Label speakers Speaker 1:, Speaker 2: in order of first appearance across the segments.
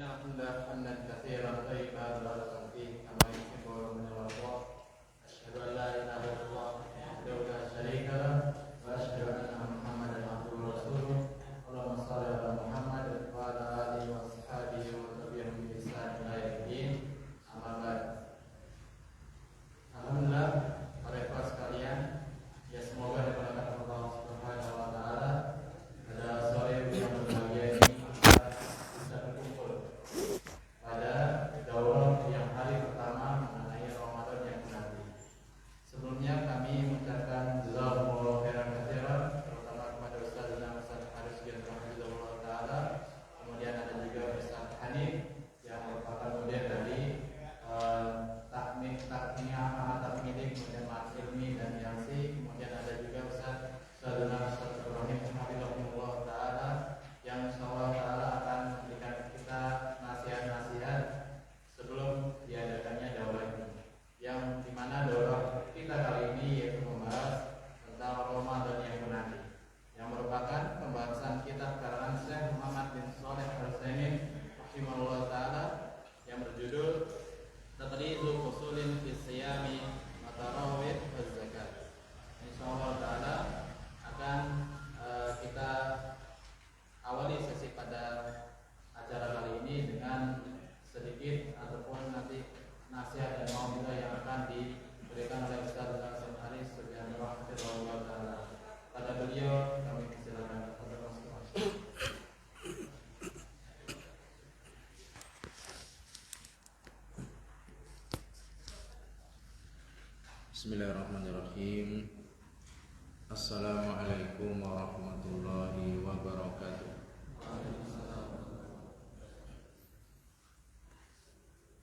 Speaker 1: الحمد حمدا كثيرا طيبا مباركا فيه كما يحب ربنا ويرضاه. أشهد أن لا إله إلا الله وحده لا شريك له وأشهد أن محمدا عبده ورسوله. اللهم صل على محمد وعلى آله وأصحابه ومن تبعهم بإحسان إلى يوم الدين. Amma ba'd. Alhamdulillah, para ikhwan sekalian, ya semoga diberkahi Allah Subhanahu wa taala. Pada sore yang berbahagia ini kita bisa berkumpul pada daurah yang hari pertama mengenai Ramadan yang menanti. Sebelumnya kami mengucapkan jazakumullahu khairan katsiran, terutama kepada Ustazana Ustaz Haris bin Rahimahullah taala. Kemudian ada juga Ustaz Hanif yang merupakan model dari takmini, kemudian Mas Ilmi dan Yansi. Kemudian ada juga Ustazana Ustaz Ibrahim Hafizahullah taala yang insyaallah taala akan memberikan kita nasihat-nasihat sebelum diadakannya daurah ini. Yang dimana daurah kita kali ini yaitu membahas tentang Ramadan yang menanti, yang merupakan pembahasan kitab karangan Syekh Muhammad bin Shalih Al-Utsaimin rahimahullah taala yang berjudul Taqridu Usulin fi Siyami wa Tarawih wa Zakat. Insyaallah taala akan kita awali sesi pada acara kali ini dengan sedikit ataupun nanti nasihat dan mau'izah yang akan diberikan oleh Ustaz Hasan Haris bin Rahimahullah taala. Pada beliau kami persilakan.
Speaker 2: Bismillahirrahmanirrahim. Assalamualaikum warahmatullahi wabarakatuh.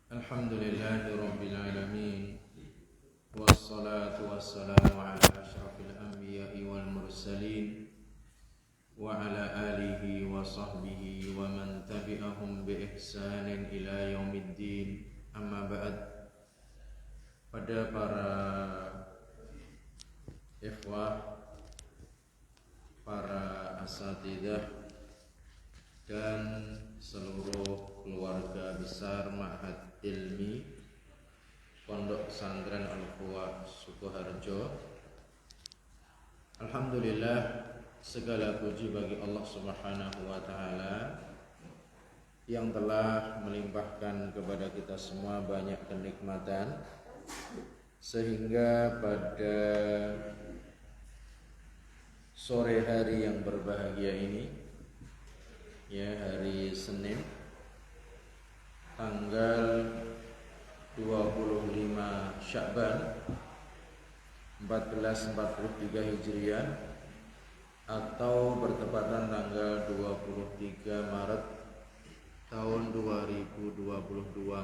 Speaker 2: Alhamdulillahi rabbil alamin. Wassalatu wassalamu ala asyrafil anbiya'i wal mursalin wa ala alihi wa sahbihi wa man tabi'ahum bi ihsanin ila yaumiddin. Amma ba'd. Pada para ikhwah, para asatidzah dan seluruh keluarga besar Ma'had Ilmi Pondok Pesantren Al-Fuwa Sukoharjo, alhamdulillah, segala puji bagi Allah Subhanahu wa taala yang telah melimpahkan kepada kita semua banyak kenikmatan, sehingga pada sore hari yang berbahagia ini, ya, hari Senin tanggal 25 Sya'ban 1443 Hijriah atau bertepatan tanggal 23 Maret tahun 2022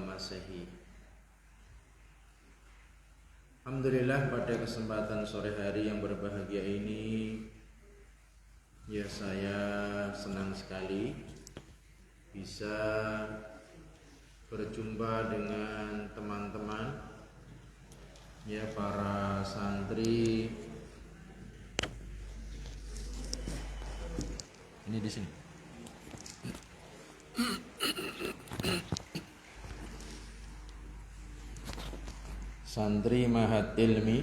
Speaker 2: Masehi. Alhamdulillah, pada kesempatan sore hari yang berbahagia ini, ya, saya senang sekali bisa berjumpa dengan teman-teman, ya, para santri. Ini di sini. Santri Ma'had Ilmi,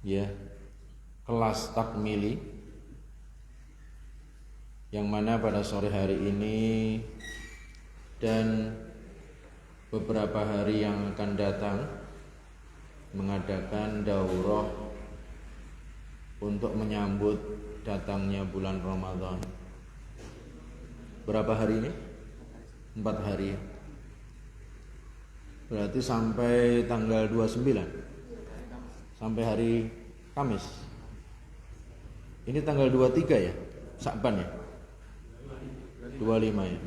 Speaker 2: ya, kelas takmili, yang mana pada sore hari ini dan beberapa hari yang akan datang mengadakan daurah untuk menyambut datangnya bulan Ramadan. Berapa hari ini? 4 hari. Berarti sampai tanggal 29, sampai hari Kamis. Ini tanggal 23 ya, Sya'ban ya, 25 ya.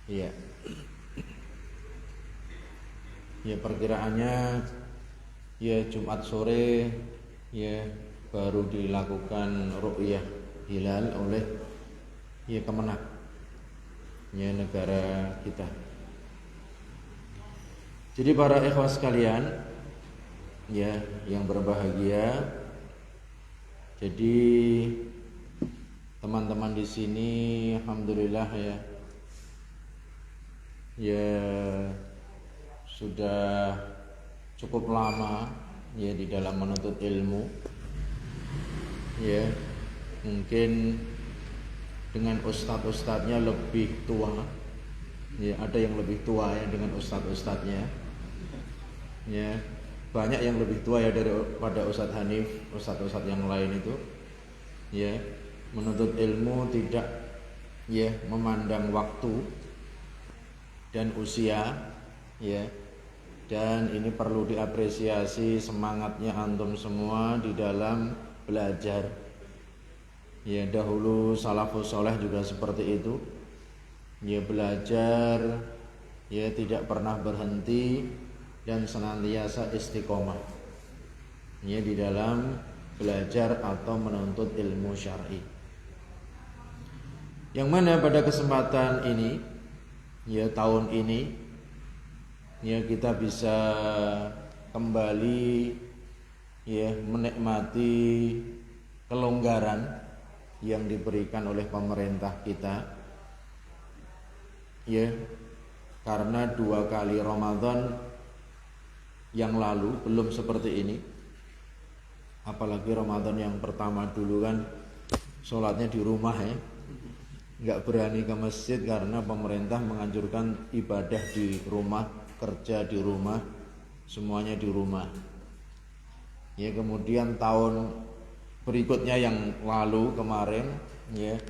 Speaker 2: Iya. Ya, perkiraannya ya Jumat sore ya baru dilakukan ru'yah hilal oleh ya Kemenak, ya, negara kita. Jadi para ikhwah sekalian, ya, yang berbahagia, jadi teman-teman di sini alhamdulillah ya sudah cukup lama ya di dalam menuntut ilmu. Ya, mungkin dengan ustadz-ustadznya lebih tua. Ya, ada yang lebih tua ya dengan ustadz-ustadznya. Ya, banyak yang lebih tua ya daripada Ustadz Hanif, ustadz-ustadz yang lain itu. Ya, menuntut ilmu tidak ya memandang waktu dan usia, ya. Dan ini perlu diapresiasi semangatnya antum semua di dalam belajar. Ya, dahulu salafus saleh juga seperti itu. Ya, belajar ya tidak pernah berhenti dan senantiasa istiqomah. Ya, di dalam belajar atau menuntut ilmu syar'i. Yang mana pada kesempatan ini ya tahun ini ya kita bisa kembali ya menikmati kelonggaran yang diberikan oleh pemerintah kita ya, karena 2 kali Ramadan yang lalu belum seperti ini. Apalagi Ramadan yang pertama dulu kan sholatnya di rumah ya, nggak berani ke masjid karena pemerintah menganjurkan ibadah di rumah, kerja di rumah, semuanya di rumah. Ya, kemudian tahun berikutnya yang lalu kemarin ya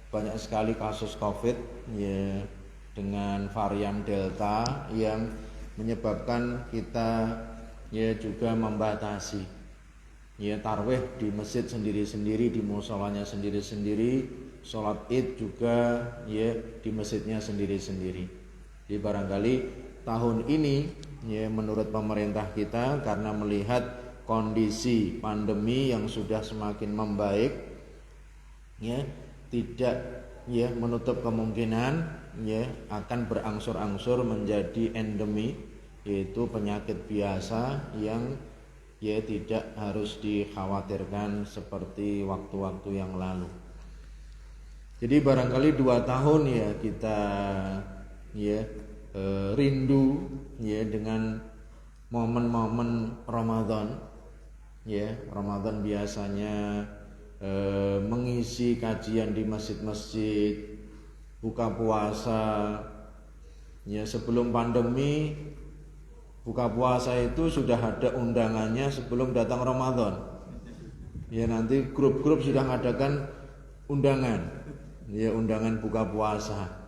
Speaker 2: banyak sekali kasus Covid ya dengan varian Delta yang menyebabkan kita ya juga membatasi ya tarawih di masjid sendiri-sendiri, di musholanya sendiri-sendiri, sholat Id juga ya di masjidnya sendiri-sendiri. Jadi barangkali tahun ini ya menurut pemerintah kita karena melihat kondisi pandemi yang sudah semakin membaik ya tidak ya menutup kemungkinan ya akan berangsur-angsur menjadi endemi, yaitu penyakit biasa yang ya tidak harus dikhawatirkan seperti waktu-waktu yang lalu. Jadi barangkali 2 tahun ya kita ya rindu ya dengan momen-momen Ramadan. Ya, Ramadan biasanya mengisi kajian di masjid-masjid, buka puasa. Ya, sebelum pandemi buka puasa itu sudah ada undangannya sebelum datang Ramadan. Ya, nanti grup-grup sudah mengadakan undangan. Ya, undangan buka puasa.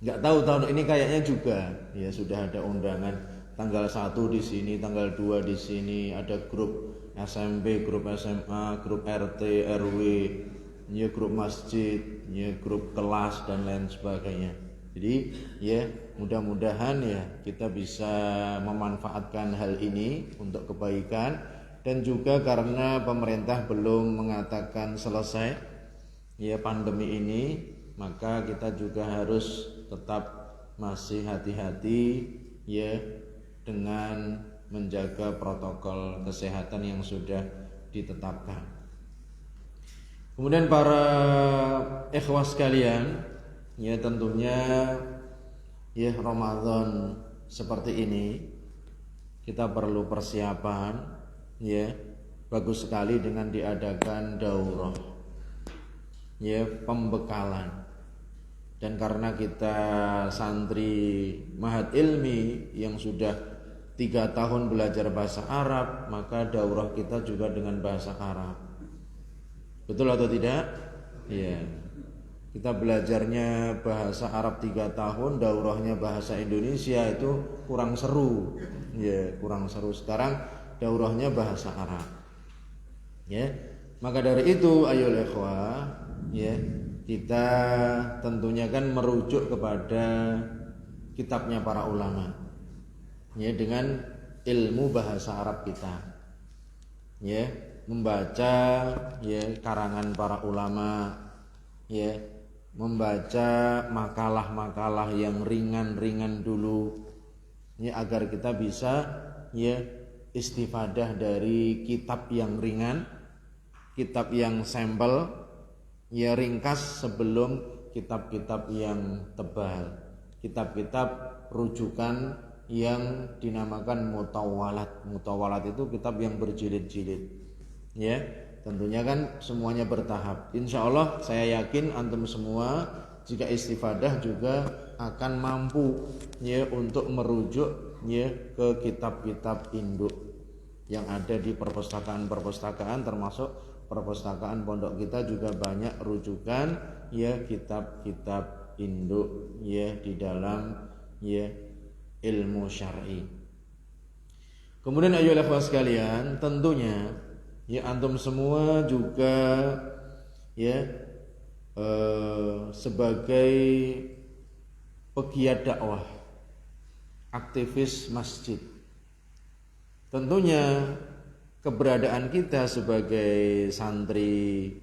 Speaker 2: Nggak tahu tahun ini kayaknya juga ya sudah ada undangan tanggal 1 di sini, tanggal 2 di sini, ada grup SMP, grup SMA, grup RT, RW, ya grup masjid, ya grup kelas dan lain sebagainya. Jadi ya mudah-mudahan ya kita bisa memanfaatkan hal ini untuk kebaikan, dan juga karena pemerintah belum mengatakan selesai ya pandemi ini, maka kita juga harus tetap masih hati-hati ya dengan menjaga protokol kesehatan yang sudah ditetapkan. Kemudian para ikhwas sekalian, ya tentunya ya Ramadan seperti ini kita perlu persiapan ya. Bagus sekali dengan diadakan daurah ya, pembekalan. Dan karena kita santri Mahat Ilmi yang sudah 3 tahun belajar bahasa Arab, maka daurah kita juga dengan bahasa Arab. Betul atau tidak? Ya. Kita belajarnya bahasa Arab 3 tahun, daurahnya bahasa Indonesia, itu kurang seru. Ya, kurang seru. Sekarang daurahnya bahasa Arab. Ya. Maka dari itu ayolah ikhwah, ya, kita tentunya kan merujuk kepada kitabnya para ulama ya, dengan ilmu bahasa Arab kita ya, membaca ya karangan para ulama ya, membaca makalah-makalah yang ringan-ringan dulu ya, agar kita bisa ya istifadah dari kitab yang ringan, kitab yang sampel ya ringkas sebelum kitab-kitab yang tebal, kitab-kitab rujukan yang dinamakan mutawalat. Mutawalat itu kitab yang berjilid-jilid, ya. Tentunya kan semuanya bertahap. Insya Allah saya yakin antum semua jika istifadah juga akan mampu ya untuk merujuk ya ke kitab-kitab induk yang ada di perpustakaan-perpustakaan, termasuk perpustakaan pondok kita juga banyak rujukan ya kitab-kitab induk ya di dalam ya ilmu syar'i. Kemudian ayolah ikhwah sekalian, tentunya ya antum semua juga ya sebagai pegiat dakwah, aktivis masjid, tentunya keberadaan kita sebagai santri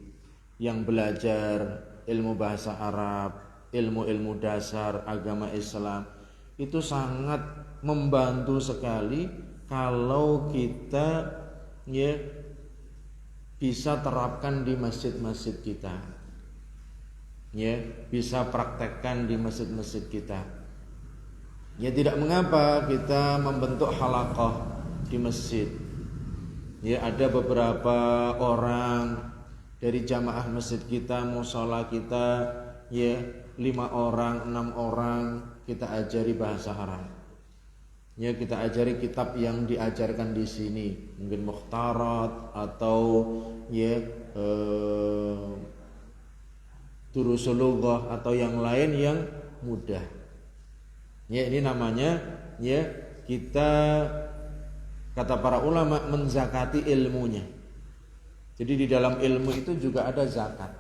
Speaker 2: yang belajar ilmu bahasa Arab, ilmu-ilmu dasar agama Islam itu sangat membantu sekali kalau kita ya bisa terapkan di masjid-masjid kita, ya bisa praktekkan di masjid-masjid kita. Ya tidak mengapa kita membentuk halaqah di masjid. Ya ada beberapa orang dari jamaah masjid kita, mushola kita, ya 5 orang, 6 orang kita ajari bahasa Arab. Ya kita ajari kitab yang diajarkan di sini, mungkin Mukhtarat atau ya Durusul Lughah atau yang lain yang mudah. Ya ini namanya ya kita, kata para ulama, menzakati ilmunya. Jadi di dalam ilmu itu juga ada zakat.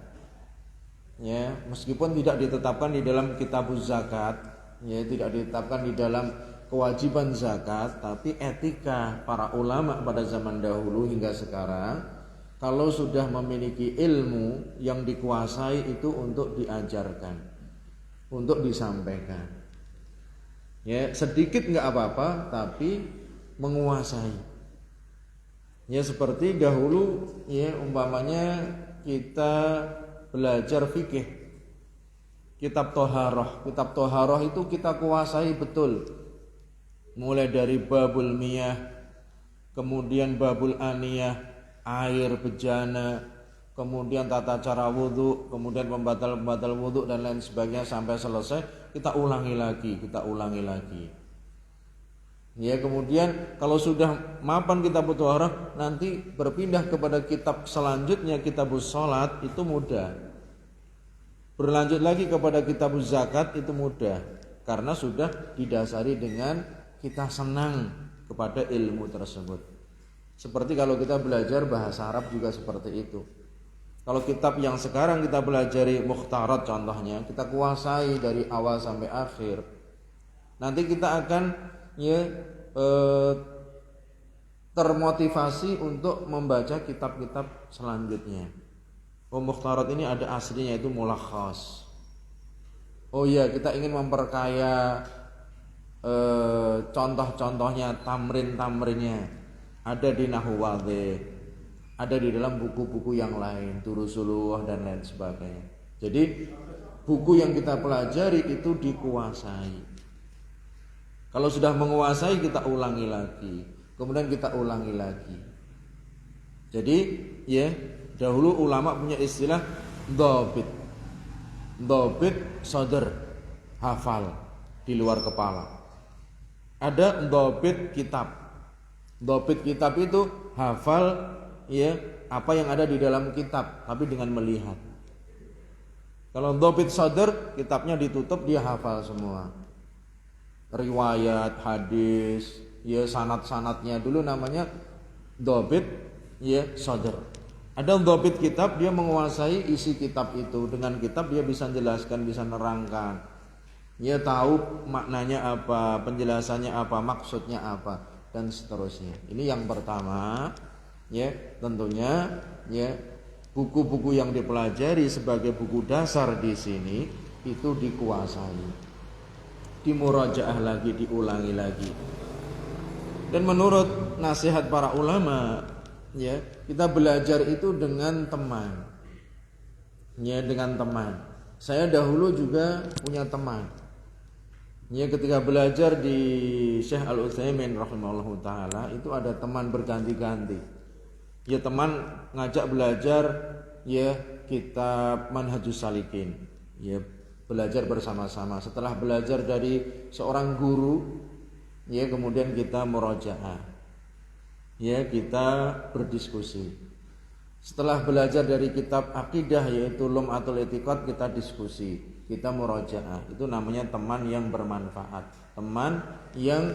Speaker 2: Ya, meskipun tidak ditetapkan di dalam kitabuz zakat, ya tidak ditetapkan di dalam kewajiban zakat, tapi etika para ulama pada zaman dahulu hingga sekarang, kalau sudah memiliki ilmu yang dikuasai itu untuk diajarkan, untuk disampaikan. Ya, sedikit enggak apa-apa, tapi menguasai. Ya seperti dahulu ya umpamanya kita belajar fikih, kitab Toharoh. Kitab Toharoh itu kita kuasai betul, mulai dari babul miyah, kemudian babul aniyah, air bejana, kemudian tata cara wudhu, kemudian pembatal-pembatal wudhu dan lain sebagainya sampai selesai. Kita ulangi lagi. Ya kemudian kalau sudah mapan kitab Toharoh, nanti berpindah kepada kitab selanjutnya, kitabus sholat, itu mudah. Berlanjut lagi kepada kitabuz zakat, itu mudah, karena sudah didasari dengan kita senang kepada ilmu tersebut. Seperti kalau kita belajar bahasa Arab juga seperti itu. Kalau kitab yang sekarang kita pelajari Mukhtarat contohnya, kita kuasai dari awal sampai akhir, nanti kita akan termotivasi untuk membaca kitab-kitab selanjutnya. Oh Mukhtarat ini ada aslinya, itu mulakhas. Oh iya, kita ingin memperkaya contoh-contohnya, tamrin-tamrinnya ada di Nahwu Wadhih, ada di dalam buku-buku yang lain, Durusul dan lain sebagainya. Jadi buku yang kita pelajari itu dikuasai. Kalau sudah menguasai, kita ulangi lagi, kemudian kita ulangi lagi. Jadi ya dahulu ulama punya istilah dhabit sadr, hafal di luar kepala. Ada dhabit kitab. Dhabit kitab itu hafal ya apa yang ada di dalam kitab, tapi dengan melihat. Kalau dhabit sadr, kitabnya ditutup, dia hafal semua. Riwayat, hadis, ya sanad-sanadnya dulu namanya dhabit ya sadr. Ada dhabit kitab, dia menguasai isi kitab itu. Dengan kitab dia bisa jelaskan, bisa nerangkan. Ya tahu maknanya apa, penjelasannya apa, maksudnya apa, dan seterusnya. Ini yang pertama, ya tentunya ya buku-buku yang dipelajari sebagai buku dasar di sini itu dikuasai, dimurajaah lagi, diulangi lagi. Dan menurut nasihat para ulama, ya kita belajar itu dengan teman. ya dengan teman. Saya dahulu juga punya teman. Ya ketika belajar di Syekh Al-Utsaimin rahimahullahu taala itu ada teman berganti-ganti. Ya teman ngajak belajar ya kitab Manhajus Salikin. Ya belajar bersama-sama. Setelah belajar dari seorang guru, ya kemudian kita murojaah. Ya kita berdiskusi. Setelah belajar dari kitab akidah yaitu Lum'atul I'tiqad kita diskusi, kita murojaah. Itu namanya teman yang bermanfaat, teman yang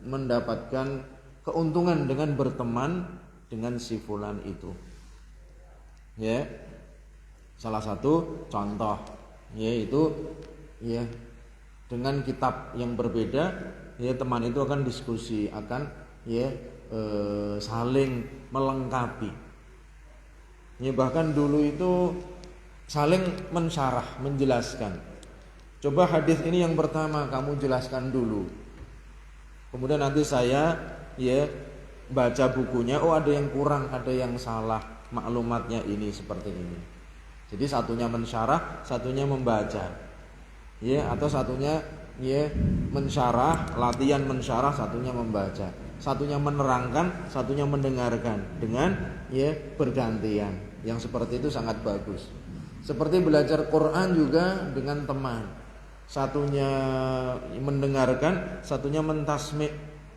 Speaker 2: mendapatkan keuntungan dengan berteman dengan si fulan itu. Ya. Salah satu contoh yaitu ya dengan kitab yang berbeda ya teman itu akan diskusi, akan ya saling melengkapi. Ya bahkan dulu itu saling mensyarah, menjelaskan. Coba hadis ini yang pertama kamu jelaskan dulu. Kemudian nanti saya ya baca bukunya, oh ada yang kurang, ada yang salah maklumatnya ini seperti ini. Jadi satunya mensyarah, satunya membaca. Ya atau satunya ya mensyarah, latihan mensyarah, satunya membaca. Satunya menerangkan, satunya mendengarkan dengan ya bergantian. Yang seperti itu sangat bagus. Seperti belajar Quran juga dengan teman. Satunya mendengarkan, satunya mentasmi',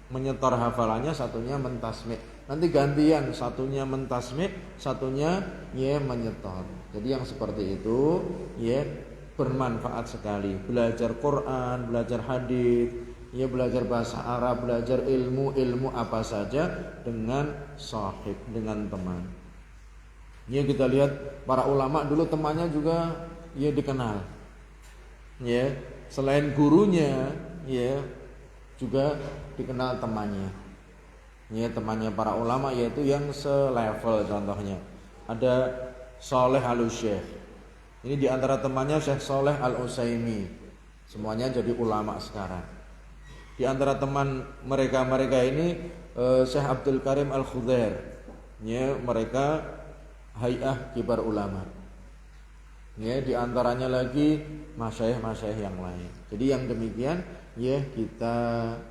Speaker 2: menyetor hafalannya, satunya mentasmi'. Nanti gantian, satunya mentasmi', satunya ya menyetor. Jadi yang seperti itu ya bermanfaat sekali. Belajar Quran, belajar hadis, ya belajar bahasa Arab, belajar ilmu apa saja dengan sahib, dengan teman. Ya kita lihat para ulama dulu temannya juga ya dikenal. Ya, selain gurunya ya juga dikenal temannya. Ya, temannya para ulama yaitu yang selevel contohnya. Ada Shalih Al-Syekh. Ini di antara temannya Syekh Shalih Al-Utsaimin. Semuanya jadi ulama sekarang. Di antara teman mereka ini Syekh Abdul Karim Al-Khudair. Ya, mereka Hay'ah Kibar Ulama. Ya, di antaranya lagi masyayikh yang lain. Jadi yang demikian ya kita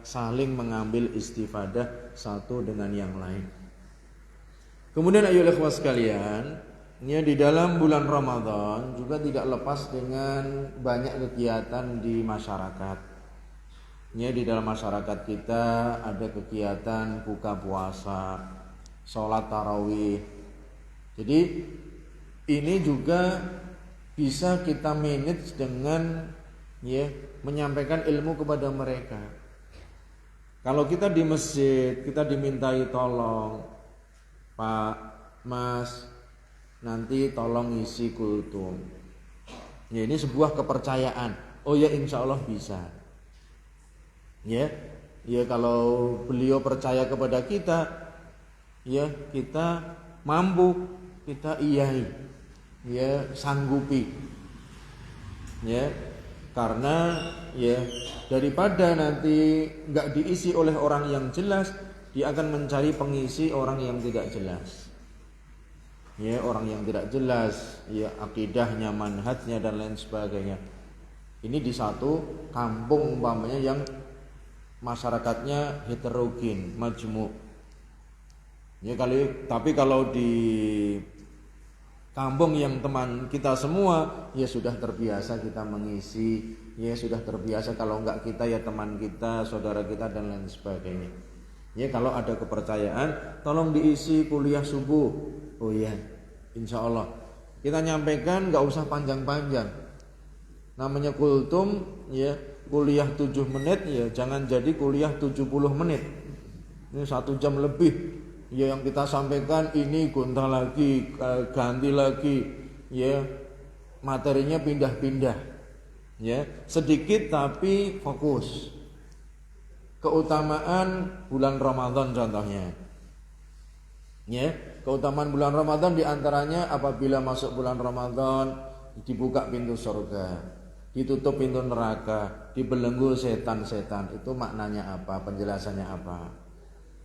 Speaker 2: saling mengambil istifadah satu dengan yang lain. Kemudian ayolah ikhwas sekalian, ya di dalam bulan Ramadan juga tidak lepas dengan banyak kegiatan di masyarakat. Ya di dalam masyarakat kita ada kegiatan buka puasa, sholat tarawih. Jadi ini juga bisa kita manage dengan ya menyampaikan ilmu kepada mereka. Kalau kita di masjid, kita dimintai tolong, Pak, Mas, nanti tolong isi kultum. Ya ini sebuah kepercayaan. Oh ya insya Allah bisa. Ya kalau beliau percaya kepada kita, ya kita mampu, kita iyai, ya sanggupi. Ya karena ya daripada nanti nggak diisi oleh orang yang jelas, dia akan mencari pengisi orang yang tidak jelas. Ya orang yang tidak jelas, ya akidahnya, manhajnya dan lain sebagainya. Ini di satu kampung umpamanya yang masyarakatnya heterogen, majmu'. Ya tapi kalau di kampung yang teman kita semua, ya sudah terbiasa kita mengisi, ya sudah terbiasa kalau enggak kita ya teman kita, saudara kita dan lain sebagainya. Ya kalau ada kepercayaan, tolong diisi kuliah subuh. Oh iya, insya Allah kita nyampaikan enggak usah panjang-panjang. Namanya kultum, ya kuliah 7 menit, ya jangan jadi kuliah 70 menit. Ini 1 jam lebih. Ya yang kita sampaikan ini gonta lagi, ganti lagi, ya materinya pindah-pindah, ya sedikit tapi fokus. Keutamaan bulan Ramadan contohnya, ya keutamaan bulan Ramadan diantaranya apabila masuk bulan Ramadan dibuka pintu surga, ditutup pintu neraka, dibelenggu setan-setan. Itu maknanya apa? Penjelasannya apa?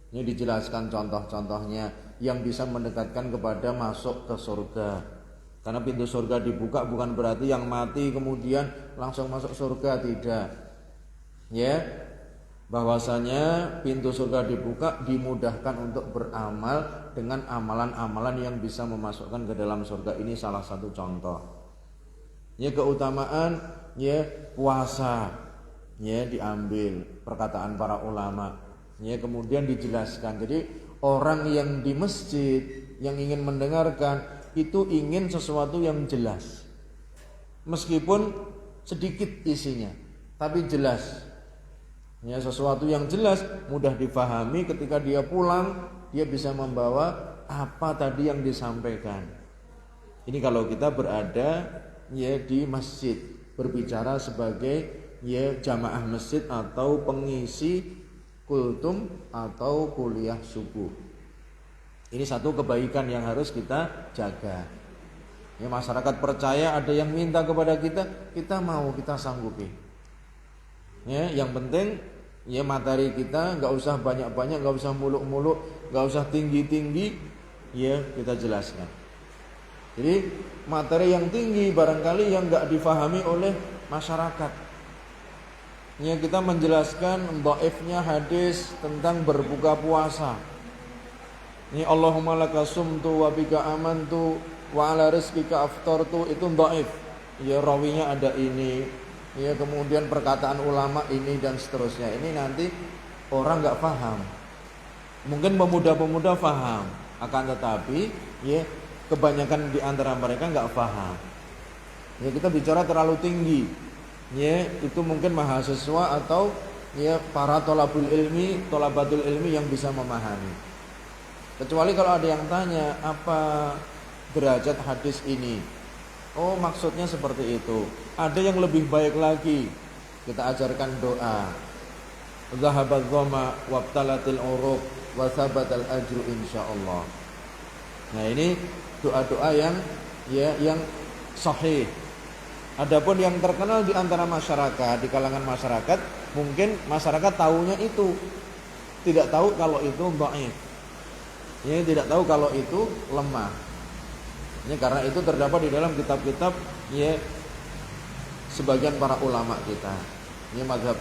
Speaker 2: Ini dijelaskan contoh-contohnya yang bisa mendekatkan kepada masuk ke surga. Karena pintu surga dibuka bukan berarti yang mati kemudian langsung masuk surga, tidak. Ya. Bahwasanya pintu surga dibuka dimudahkan untuk beramal dengan amalan-amalan yang bisa memasukkan ke dalam surga. Ini salah satu contoh. Ya, keutamaan ya puasa ya diambil perkataan para ulama. Ya, kemudian dijelaskan. Jadi orang yang di masjid yang ingin mendengarkan itu ingin sesuatu yang jelas. Meskipun sedikit isinya, tapi jelas. Ya, sesuatu yang jelas, mudah difahami. Ketika dia pulang, dia bisa membawa apa tadi yang disampaikan. Ini kalau kita berada ya di masjid, berbicara sebagai ya jamaah masjid atau pengisi kultum atau kuliah subuh. Ini satu kebaikan yang harus kita jaga. Ya, masyarakat percaya, ada yang minta kepada kita, kita mau, kita sanggupi. Ya, yang penting ya materi kita nggak usah banyak-banyak, nggak usah muluk-muluk, nggak usah tinggi-tinggi, ya kita jelaskan. Jadi materi yang tinggi barangkali yang nggak difahami oleh masyarakat. Ya, kita menjelaskan dhaifnya hadis tentang berbuka puasa. Ini Allahumma laka sumtu wa bika amantu wa ala rizqika aftartu, itu dhaif. Ya, rawinya ada ini. Ya, kemudian perkataan ulama ini dan seterusnya. Ini nanti orang nggak paham. Mungkin pemuda-pemuda paham, akan tetapi ya kebanyakan di antara mereka nggak paham. Ya, kita bicara terlalu tinggi. Ya, itu mungkin mahasiswa atau ya para tolabatul ilmi yang bisa memahami. Kecuali kalau ada yang tanya apa derajat hadis ini. Oh, maksudnya seperti itu. Ada yang lebih baik lagi. Kita ajarkan doa. Zahabat dhama wabtalatil uruq wa sabatal ajru insyaallah. Nah, ini doa-doa yang sahih. Adapun yang terkenal di antara masyarakat, di kalangan masyarakat, mungkin masyarakat tahunya itu. Tidak tahu kalau itu dhaif. Ya, tidak tahu kalau itu lemah. Ini karena itu terdapat di dalam kitab-kitab ya sebagian para ulama kita. Ini mazhab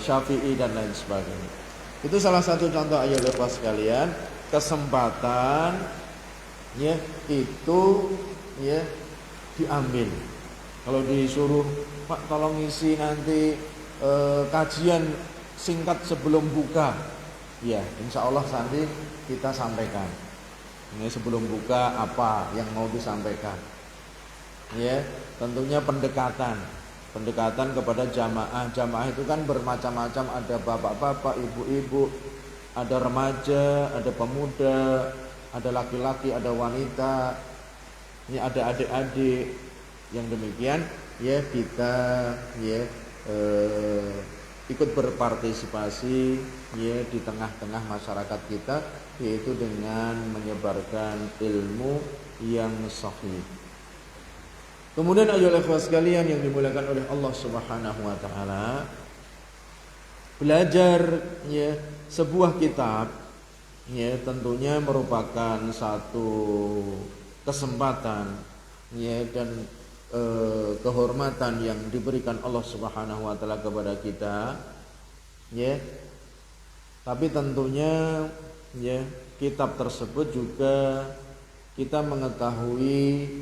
Speaker 2: Syafi'i dan lain sebagainya. Itu salah satu contoh ayat lepas sekalian, kesempatan ya itu ya diambil. Kalau disuruh Pak tolong isi nanti kajian singkat sebelum buka, ya insya Allah nanti kita sampaikan. Ini sebelum buka apa yang mau disampaikan. Ya, tentunya pendekatan kepada jamaah. Jamaah itu kan bermacam-macam, ada bapak-bapak, ibu-ibu, ada remaja, ada pemuda, ada laki-laki, ada wanita. Ini ada adik-adik. Yang demikian ya kita ya ikut berpartisipasi ya di tengah-tengah masyarakat kita, yaitu dengan menyebarkan ilmu yang sahih. Kemudian ayolah ikhwas sekalian yang dimuliakan oleh Allah Subhanahu wa taala, belajar ya sebuah kitab ya tentunya merupakan satu kesempatan ya dan kehormatan yang diberikan Allah Subhanahu wa taala kepada kita ya. Tapi tentunya ya kitab tersebut juga kita mengetahui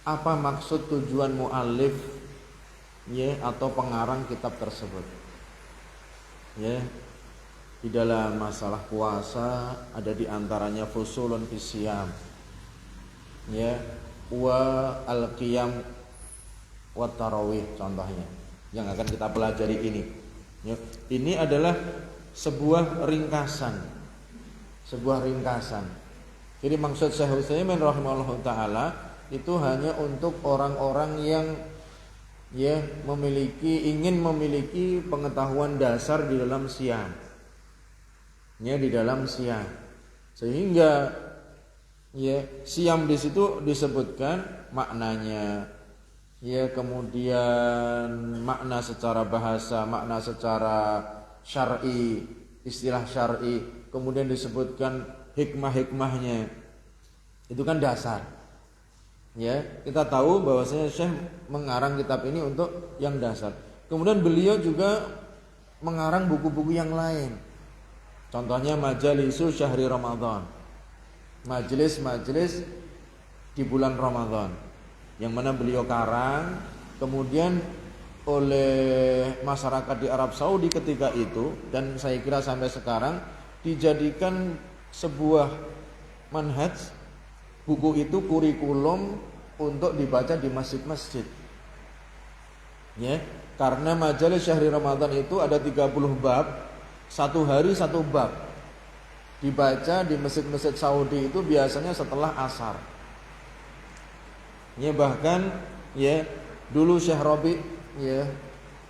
Speaker 2: apa maksud tujuan muallif ya atau pengarang kitab tersebut. Ya. Di dalam masalah puasa ada di antaranya fusulun fisyam. Ya, wa al-qiyam wa tarawih contohnya yang akan kita pelajari ini. Ya, ini adalah sebuah ringkasan. Jadi maksud Syekh Utsaimin rahimahullahu taala itu hanya untuk orang-orang yang ya ingin memiliki pengetahuan dasar di dalam siam. Ya, di dalam siam. Sehingga ya siam di situ disebutkan maknanya. Ya, kemudian makna secara bahasa, makna secara syar'i, istilah syar'i, kemudian disebutkan hikmah-hikmahnya. Itu kan dasar. Ya, kita tahu bahwasanya Syekh mengarang kitab ini untuk yang dasar. Kemudian beliau juga mengarang buku-buku yang lain. Contohnya Majalisu Syahri Ramadan. Majelis-majelis di bulan Ramadan yang mana beliau karang, kemudian oleh masyarakat di Arab Saudi ketika itu, dan saya kira sampai sekarang dijadikan sebuah manhaj. Buku itu kurikulum untuk dibaca di masjid-masjid. Ya, karena Majelis Syahri Ramadan itu ada 30 bab, satu hari satu bab. Dibaca di masjid-masjid Saudi itu biasanya setelah asar. Ya, bahkan ya dulu Syekh Rabi ya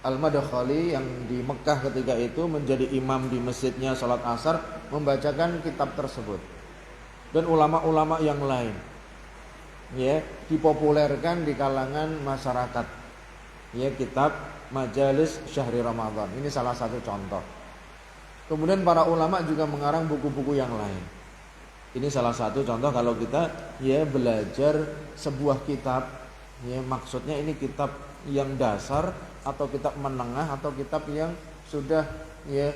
Speaker 2: Al-Madkhali yang di Mekah ketika itu menjadi imam di masjidnya salat asar membacakan kitab tersebut. Dan ulama-ulama yang lain ya dipopulerkan di kalangan masyarakat ya kitab Majalis Syahri Ramadan. Ini salah satu contoh. Kemudian para ulama juga mengarang buku-buku yang lain. Ini salah satu contoh kalau kita ya belajar sebuah kitab ya, maksudnya ini kitab yang dasar atau kitab menengah atau kitab yang sudah ya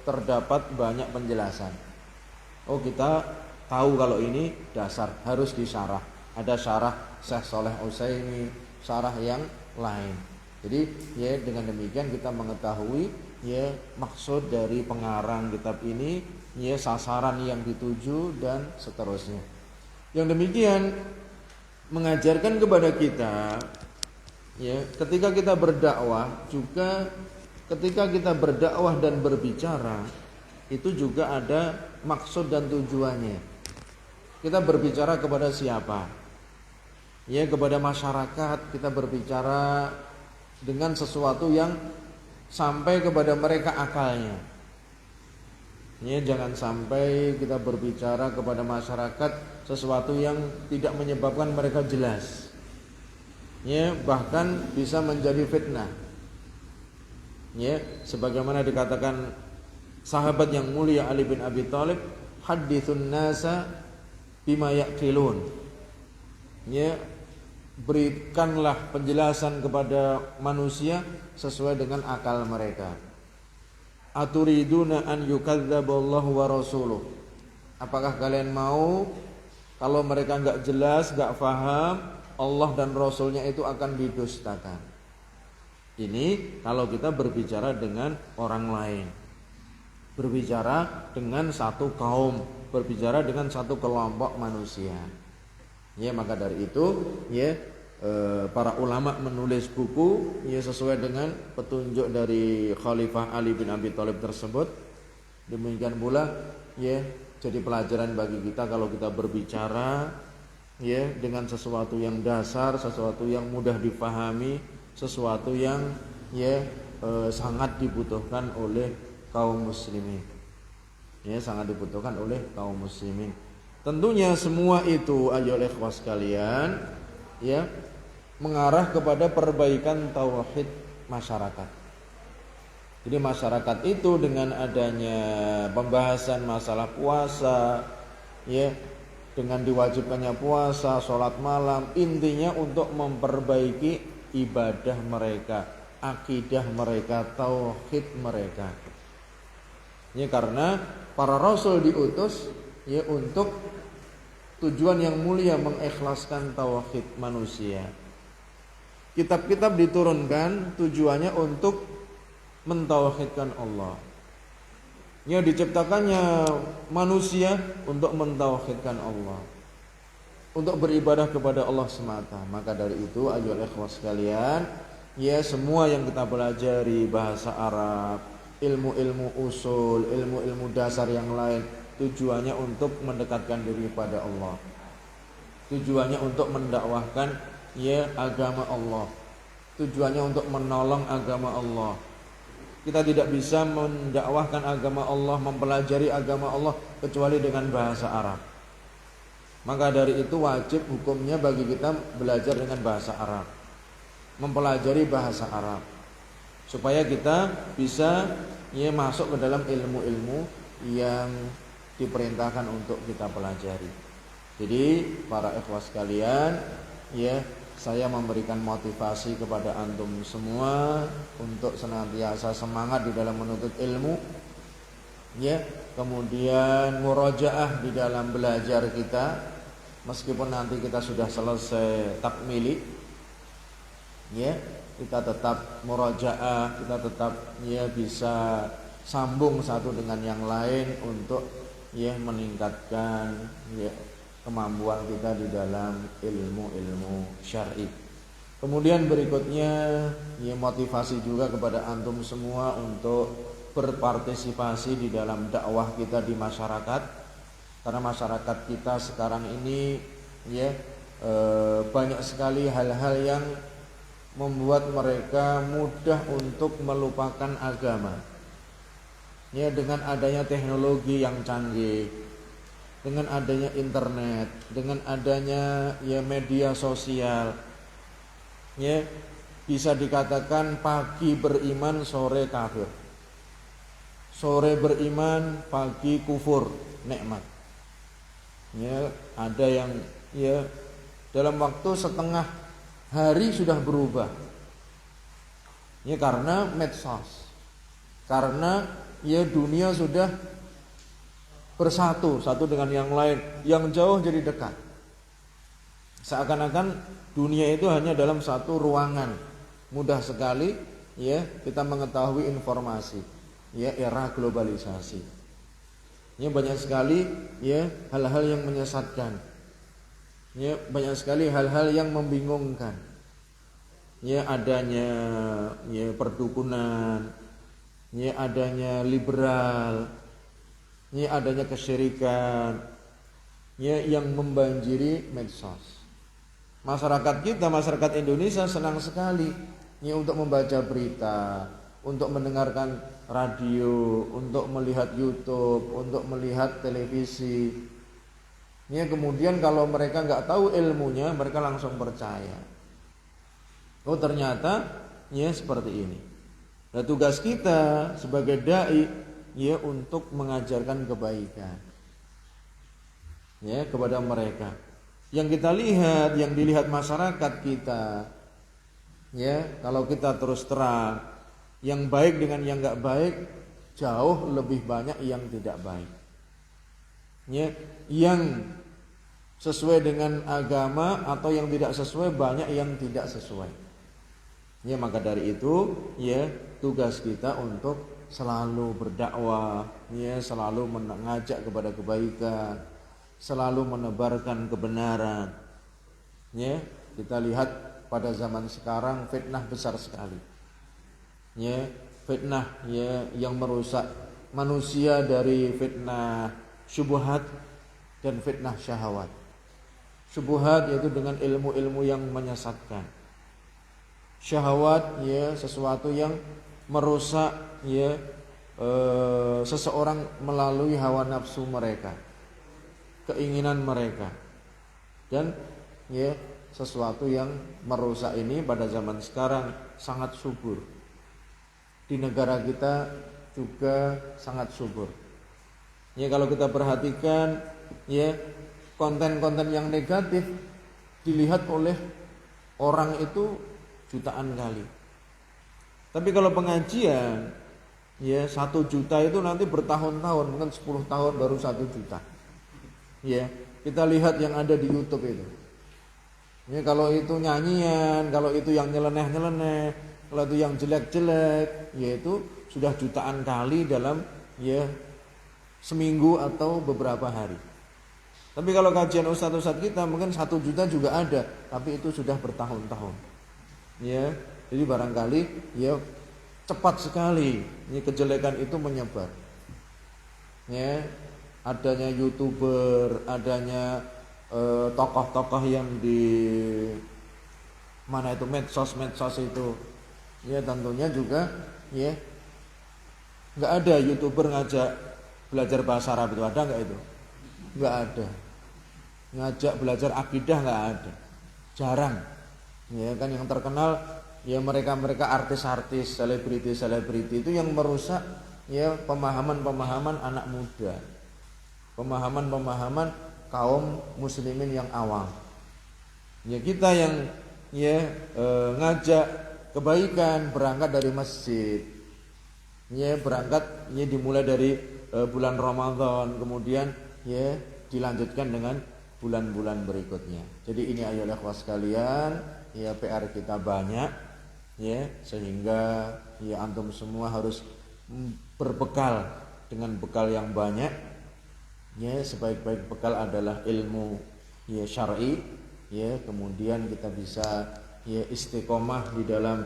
Speaker 2: terdapat banyak penjelasan. Oh, kita tahu kalau ini dasar, harus disyarah. Ada syarah Syekh Shalih Utsaimin, syarah yang lain. Jadi ya dengan demikian kita mengetahui ya maksud dari pengarang kitab ini, ya sasaran yang dituju dan seterusnya. Yang demikian mengajarkan kepada kita ya ketika kita berdakwah juga, ketika kita berdakwah dan berbicara itu juga ada maksud dan tujuannya. Kita berbicara kepada siapa? Ya, kepada masyarakat. Kita berbicara dengan sesuatu yang sampai kepada mereka akalnya. Ya, jangan sampai kita berbicara kepada masyarakat sesuatu yang tidak menyebabkan mereka jelas. Ya, bahkan bisa menjadi fitnah. Ya, sebagaimana dikatakan sahabat yang mulia Ali bin Abi Thalib, hadithun nasa bima yaqilun. Ya, berikanlah penjelasan kepada manusia sesuai dengan akal mereka. Aturiduna an yukadzdzaballahu wa rasuluh. Apakah kalian mau kalau mereka enggak jelas, enggak faham, Allah dan Rasulnya itu akan didustakan? Ini kalau kita berbicara dengan orang lain, berbicara dengan satu kaum, berbicara dengan satu kelompok manusia. Ya, maka dari itu ya para ulama menulis buku ya sesuai dengan petunjuk dari Khalifah Ali bin Abi Thalib tersebut. Demikian pula ya jadi pelajaran bagi kita kalau kita berbicara ya dengan sesuatu yang dasar, sesuatu yang mudah dipahami, sesuatu yang ya sangat dibutuhkan oleh kaum muslimin. Ya, sangat dibutuhkan oleh kaum muslimin. Tentunya semua itu ayolah ikhwah sekalian ya mengarah kepada perbaikan tauhid masyarakat. Jadi masyarakat itu dengan adanya pembahasan masalah puasa ya, dengan diwajibkannya puasa, sholat malam, intinya untuk memperbaiki ibadah mereka, akidah mereka, tauhid mereka. Ya, karena para rasul diutus ya untuk tujuan yang mulia, mengikhlaskan tauhid manusia. Kitab-kitab diturunkan tujuannya untuk mentauhidkan Allah. Ya, diciptakannya manusia untuk mentauhidkan Allah, untuk beribadah kepada Allah semata. Maka dari itu ayolah ikhwah sekalian, ya semua yang kita pelajari bahasa Arab, ilmu-ilmu usul, ilmu-ilmu dasar yang lain, tujuannya untuk mendekatkan diri pada Allah. Tujuannya untuk mendakwahkan ya agama Allah. Tujuannya untuk menolong agama Allah. Kita tidak bisa mendakwahkan agama Allah, mempelajari agama Allah kecuali dengan bahasa Arab. Maka dari itu wajib hukumnya bagi kita belajar dengan bahasa Arab, mempelajari bahasa Arab, supaya kita bisa ya masuk ke dalam ilmu-ilmu yang diperintahkan untuk kita pelajari. Jadi para ikhwas sekalian, ya, saya memberikan motivasi kepada antum semua untuk senantiasa semangat di dalam menuntut ilmu, ya, kemudian murojaah di dalam belajar kita, meskipun nanti kita sudah selesai takmili, ya, kita tetap murojaah, kita tetap ya bisa sambung satu dengan yang lain untuk ya meningkatkan ya kemampuan kita di dalam ilmu-ilmu syar'i. Kemudian berikutnya ya motivasi juga kepada antum semua untuk berpartisipasi di dalam dakwah kita di masyarakat, karena masyarakat kita sekarang ini ya banyak sekali hal-hal yang membuat mereka mudah untuk melupakan agama. Ya, dengan adanya teknologi yang canggih, dengan adanya internet, dengan adanya ya media sosial, ya bisa dikatakan pagi beriman sore kafir, sore beriman pagi kufur nikmat. Ya, ada yang ya dalam waktu setengah hari sudah berubah. Ya karena medsos, karena ya dunia sudah bersatu satu dengan yang lain, yang jauh jadi dekat. Seakan-akan dunia itu hanya dalam satu ruangan. Mudah sekali ya kita mengetahui informasi. Ya era globalisasi. Ya banyak sekali ya hal-hal yang menyesatkan. Ya banyak sekali hal-hal yang membingungkan. Ya adanya ya perdukunan, ya adanya liberal, ya adanya kesyirikan, ya yang membanjiri medsos. Masyarakat kita, masyarakat Indonesia senang sekali ya untuk membaca berita, untuk mendengarkan radio, untuk melihat YouTube, untuk melihat televisi. Ya kemudian kalau mereka nggak tahu ilmunya, mereka langsung percaya. Oh ternyata ya seperti ini. Nah, tugas kita sebagai dai ya untuk mengajarkan kebaikan ya kepada mereka. Yang kita lihat, yang dilihat masyarakat kita, ya kalau kita terus terang, yang baik dengan yang nggak baik jauh lebih banyak yang tidak baik. Ya, yang sesuai dengan agama atau yang tidak sesuai banyak yang tidak sesuai. Ya maka dari itu ya tugas kita untuk selalu berdakwah, ya selalu mengajak kepada kebaikan, selalu menebarkan kebenaran. Ya, kita lihat pada zaman sekarang fitnah besar sekali. Ya, fitnah ya yang merusak manusia dari fitnah syubhat dan fitnah syahwat. Syubhat yaitu dengan ilmu-ilmu yang menyesatkan. Syahwat ya sesuatu yang merusak ya seseorang melalui hawa nafsu mereka, keinginan mereka, dan ya sesuatu yang merusak ini pada zaman sekarang sangat subur. Di negara kita juga sangat subur. Ya kalau kita perhatikan ya konten-konten yang negatif dilihat oleh orang itu jutaan kali. Tapi kalau pengajian ya 1 juta itu nanti bertahun-tahun, mungkin 10 tahun baru 1 juta. Ya, kita lihat yang ada di YouTube itu. Ya kalau itu nyanyian, kalau itu yang nyeleneh-nyeleneh, kalau itu yang jelek-jelek, yaitu sudah jutaan kali dalam ya seminggu atau beberapa hari. Tapi kalau kajian ustadz-ustadz kita mungkin 1 juta juga ada, tapi itu sudah bertahun-tahun. Ya, jadi barangkali ya cepat sekali ini kejelekan itu menyebar. Ya, adanya YouTuber, adanya tokoh-tokoh yang di mana itu medsos itu. Ya tentunya juga ya nggak ada YouTuber ngajak belajar bahasa Arab itu, ada nggak itu? Nggak ada. Ngajak belajar akidah nggak ada, jarang. Ya kan yang terkenal ya mereka artis-artis, selebriti itu yang merusak ya pemahaman anak muda, pemahaman kaum muslimin yang awam. Ya kita yang ngajak kebaikan berangkat dari masjid. Ya berangkat dimulai dari bulan Ramadan, kemudian dilanjutkan dengan bulan-bulan berikutnya. Jadi ini ayolah ikhwah sekalian, PR kita banyak, sehingga antum semua harus berbekal dengan bekal yang banyak. Sebaik-baik bekal adalah ilmu syar'i. Kemudian kita bisa istiqomah di dalam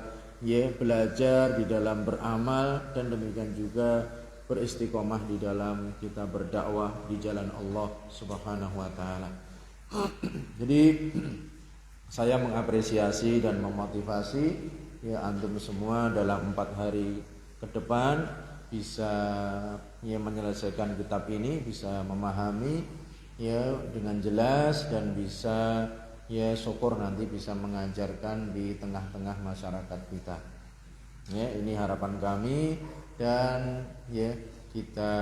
Speaker 2: belajar, di dalam beramal, dan demikian juga beristiqomah di dalam kita berdakwah di jalan Allah Subhanahu wa taala. Jadi saya mengapresiasi dan memotivasi antum semua dalam 4 hari ke depan bisa menyelesaikan kitab ini, bisa memahami dengan jelas, dan bisa syukur nanti bisa mengajarkan di tengah-tengah masyarakat kita. Ini harapan kami, dan kita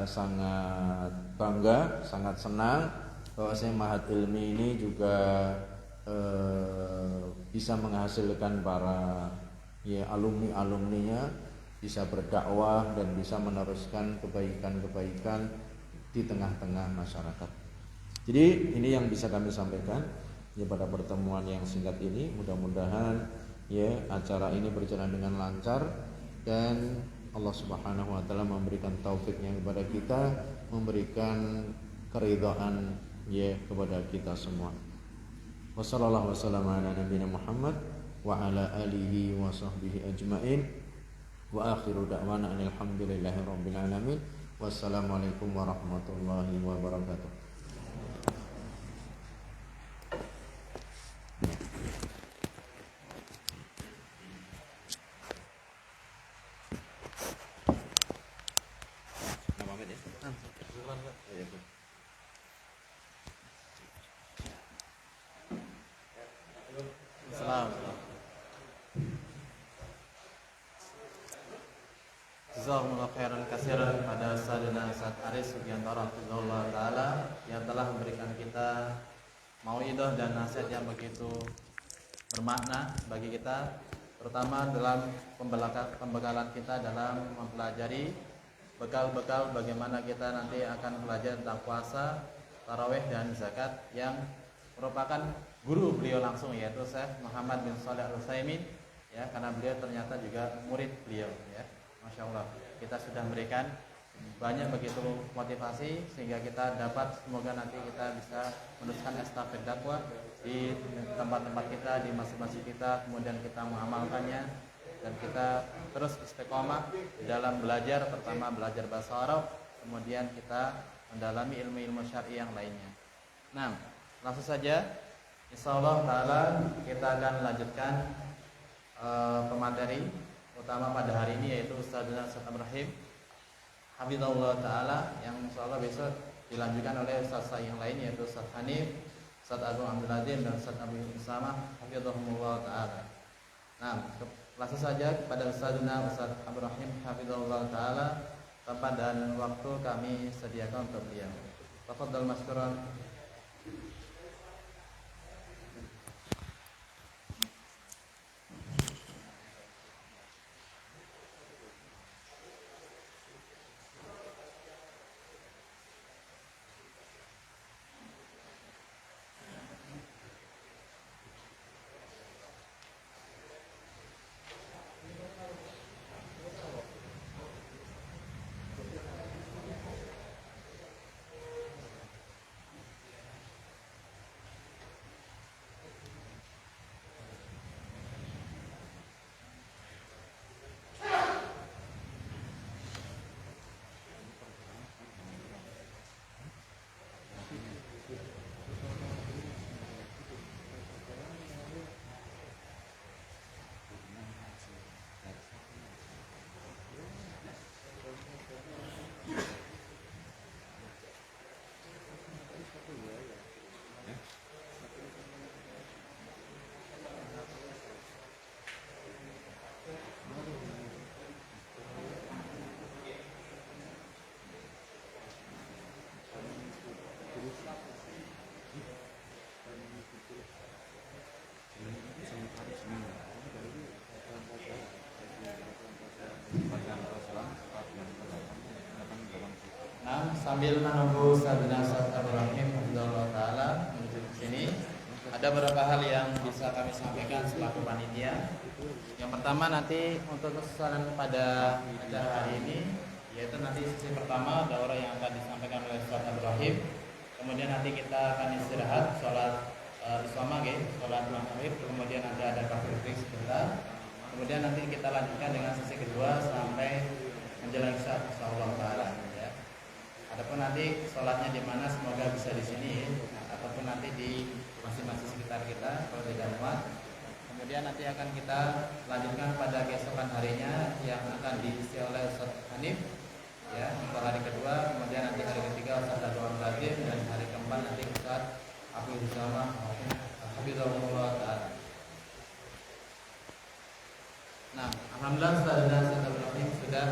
Speaker 2: sangat bangga, sangat senang bahwasanya Mahat Ilmi ini juga bisa menghasilkan para alumni-alumninya bisa berdakwah dan bisa meneruskan kebaikan-kebaikan di tengah-tengah masyarakat. Jadi ini yang bisa kami sampaikan pada pertemuan yang singkat ini. Mudah-mudahan acara ini berjalan dengan lancar dan Allah Subhanahu wa taala memberikan taufiknya kepada kita, memberikan keridhaan kepada kita semua. Wassallallahu wasallam ala nabiyina Muhammad wa ala alihi wa sahbihi ajmain. Wa akhiru da'wana alhamdulillahi rabbil alamin. Wassalamualaikum warahmatullahi wabarakatuh.
Speaker 1: Jazakumullah khairan katsiran pada Sayyidina Ustaz Aris Sugiantoro Hafizahullah Ta'ala yang telah memberikan kita mauidhah dan nasihat yang begitu bermakna bagi kita, terutama dalam pembekalan kita dalam mempelajari bekal-bekal bagaimana kita nanti akan belajar tentang puasa, tarawih dan zakat yang merupakan guru beliau langsung, yaitu Syekh Muhammad bin Shalih Al-Utsaimin, karena beliau ternyata juga murid beliau, Masya Allah, kita sudah memberikan banyak begitu motivasi sehingga kita dapat, semoga nanti kita bisa meneruskan estafet dakwah di tempat-tempat kita, di masjid-masjid kita, kemudian kita mengamalkannya dan kita terus istiqomah di dalam belajar, pertama belajar bahasa Arab, kemudian kita mendalami ilmu-ilmu syar'i yang lainnya. Nah, langsung saja insyaallah taala kita akan melanjutkan pemateri utama pada hari ini, yaitu Ustadzuna Ustadz Ibrahim Hafizahullah Ta'ala, yang insyaallah besok dilanjutkan oleh Ustadz yang lain, yaitu Ustadz Hanif, Ustadz Agung Abdul Azim, dan Ustadz Abu Usama Hafizahullah Ta'ala. Nah, langsung saja kepada Ustadzuna Ustadz Ibrahim Hafizahullah Ta'ala, tempat dan waktu kami sediakan untuk beliau. Tafadhal masykuran. Nah, sambil menunggu Saudara Ibrahim Abdullah Ta'ala menuju ke sini, ada beberapa hal yang bisa kami sampaikan selaku panitia. Yang pertama nanti untuk kesusahan pada acara hari ini, yaitu nanti sesi pertama daurah yang akan disampaikan oleh Ustaz Ibrahim. Kemudian nanti kita akan istirahat, sholat isoma, sholat maghrib. Kemudian nanti ada coffee break sebentar. Kemudian nanti kita lanjutkan dengan sesi kedua sampai menjelang isya, insyaallah taala. Ya. Adapun nanti sholatnya di mana, semoga bisa di sini, ataupun nanti di masing-masing sekitar kita kalau tidak muat. Kemudian nanti akan kita lanjutkan pada keesokan harinya yang akan diisi oleh Ustaz Hanif, ya, untuk hari kedua. Kemudian nanti hari ketiga Ustaz Abdul Razim, dan hari keempat nanti Ustaz Abdul Zaman Habibullah Ta'ala. Nah, alhamdulillah Saudara Ibrahim sudah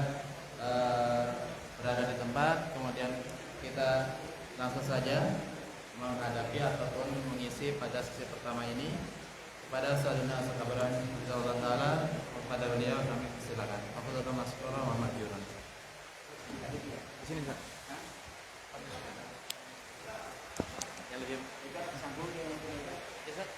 Speaker 1: berada di tempat. Kemudian kita langsung saja menghadapi ataupun mengisi pada sesi pertama ini. Kepada Saudara Ibrahim Abdullah Ta'ala, kepada beliau kami silakan. Afdhalul masykurah Muhammad Yuran. Di sini Pak. Yang lebih sambung ya. Ustaz.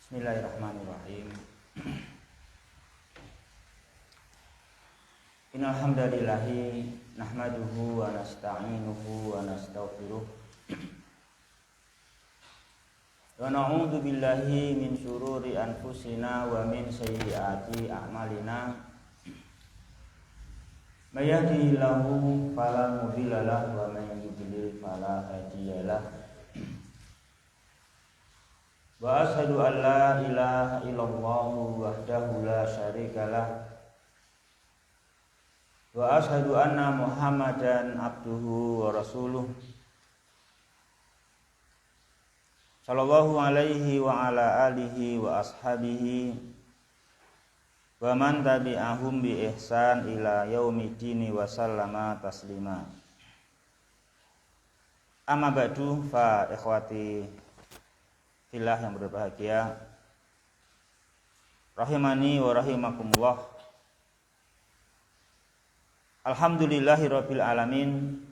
Speaker 3: Bismillahirrahmanirrahim. Innal hamdalillahi nahmaduhu wa nasta'inuhu wa nastaghfiruh. Wa na'udzu billahi min syururi anfusina wa min sayyiati a'malina. May yahdihillahu fala mudilla lahu wa may yudlil fala hadiya lahu. Wa asyhadu an la ilaha illallah wahdahu la syarikalah. Wa asyhadu anna Muhammadan abduhu wa rasuluh. Sallallahu alaihi wa ala alihi wa ashabihi wa man tabi'ahum bi ihsan ila yaumiddin wa sallama taslima. Amma ba'du, fa ikhwati fillah yang berbahagia, rahimani wa rahimakumullah. Alhamdulillahirabbil alamin.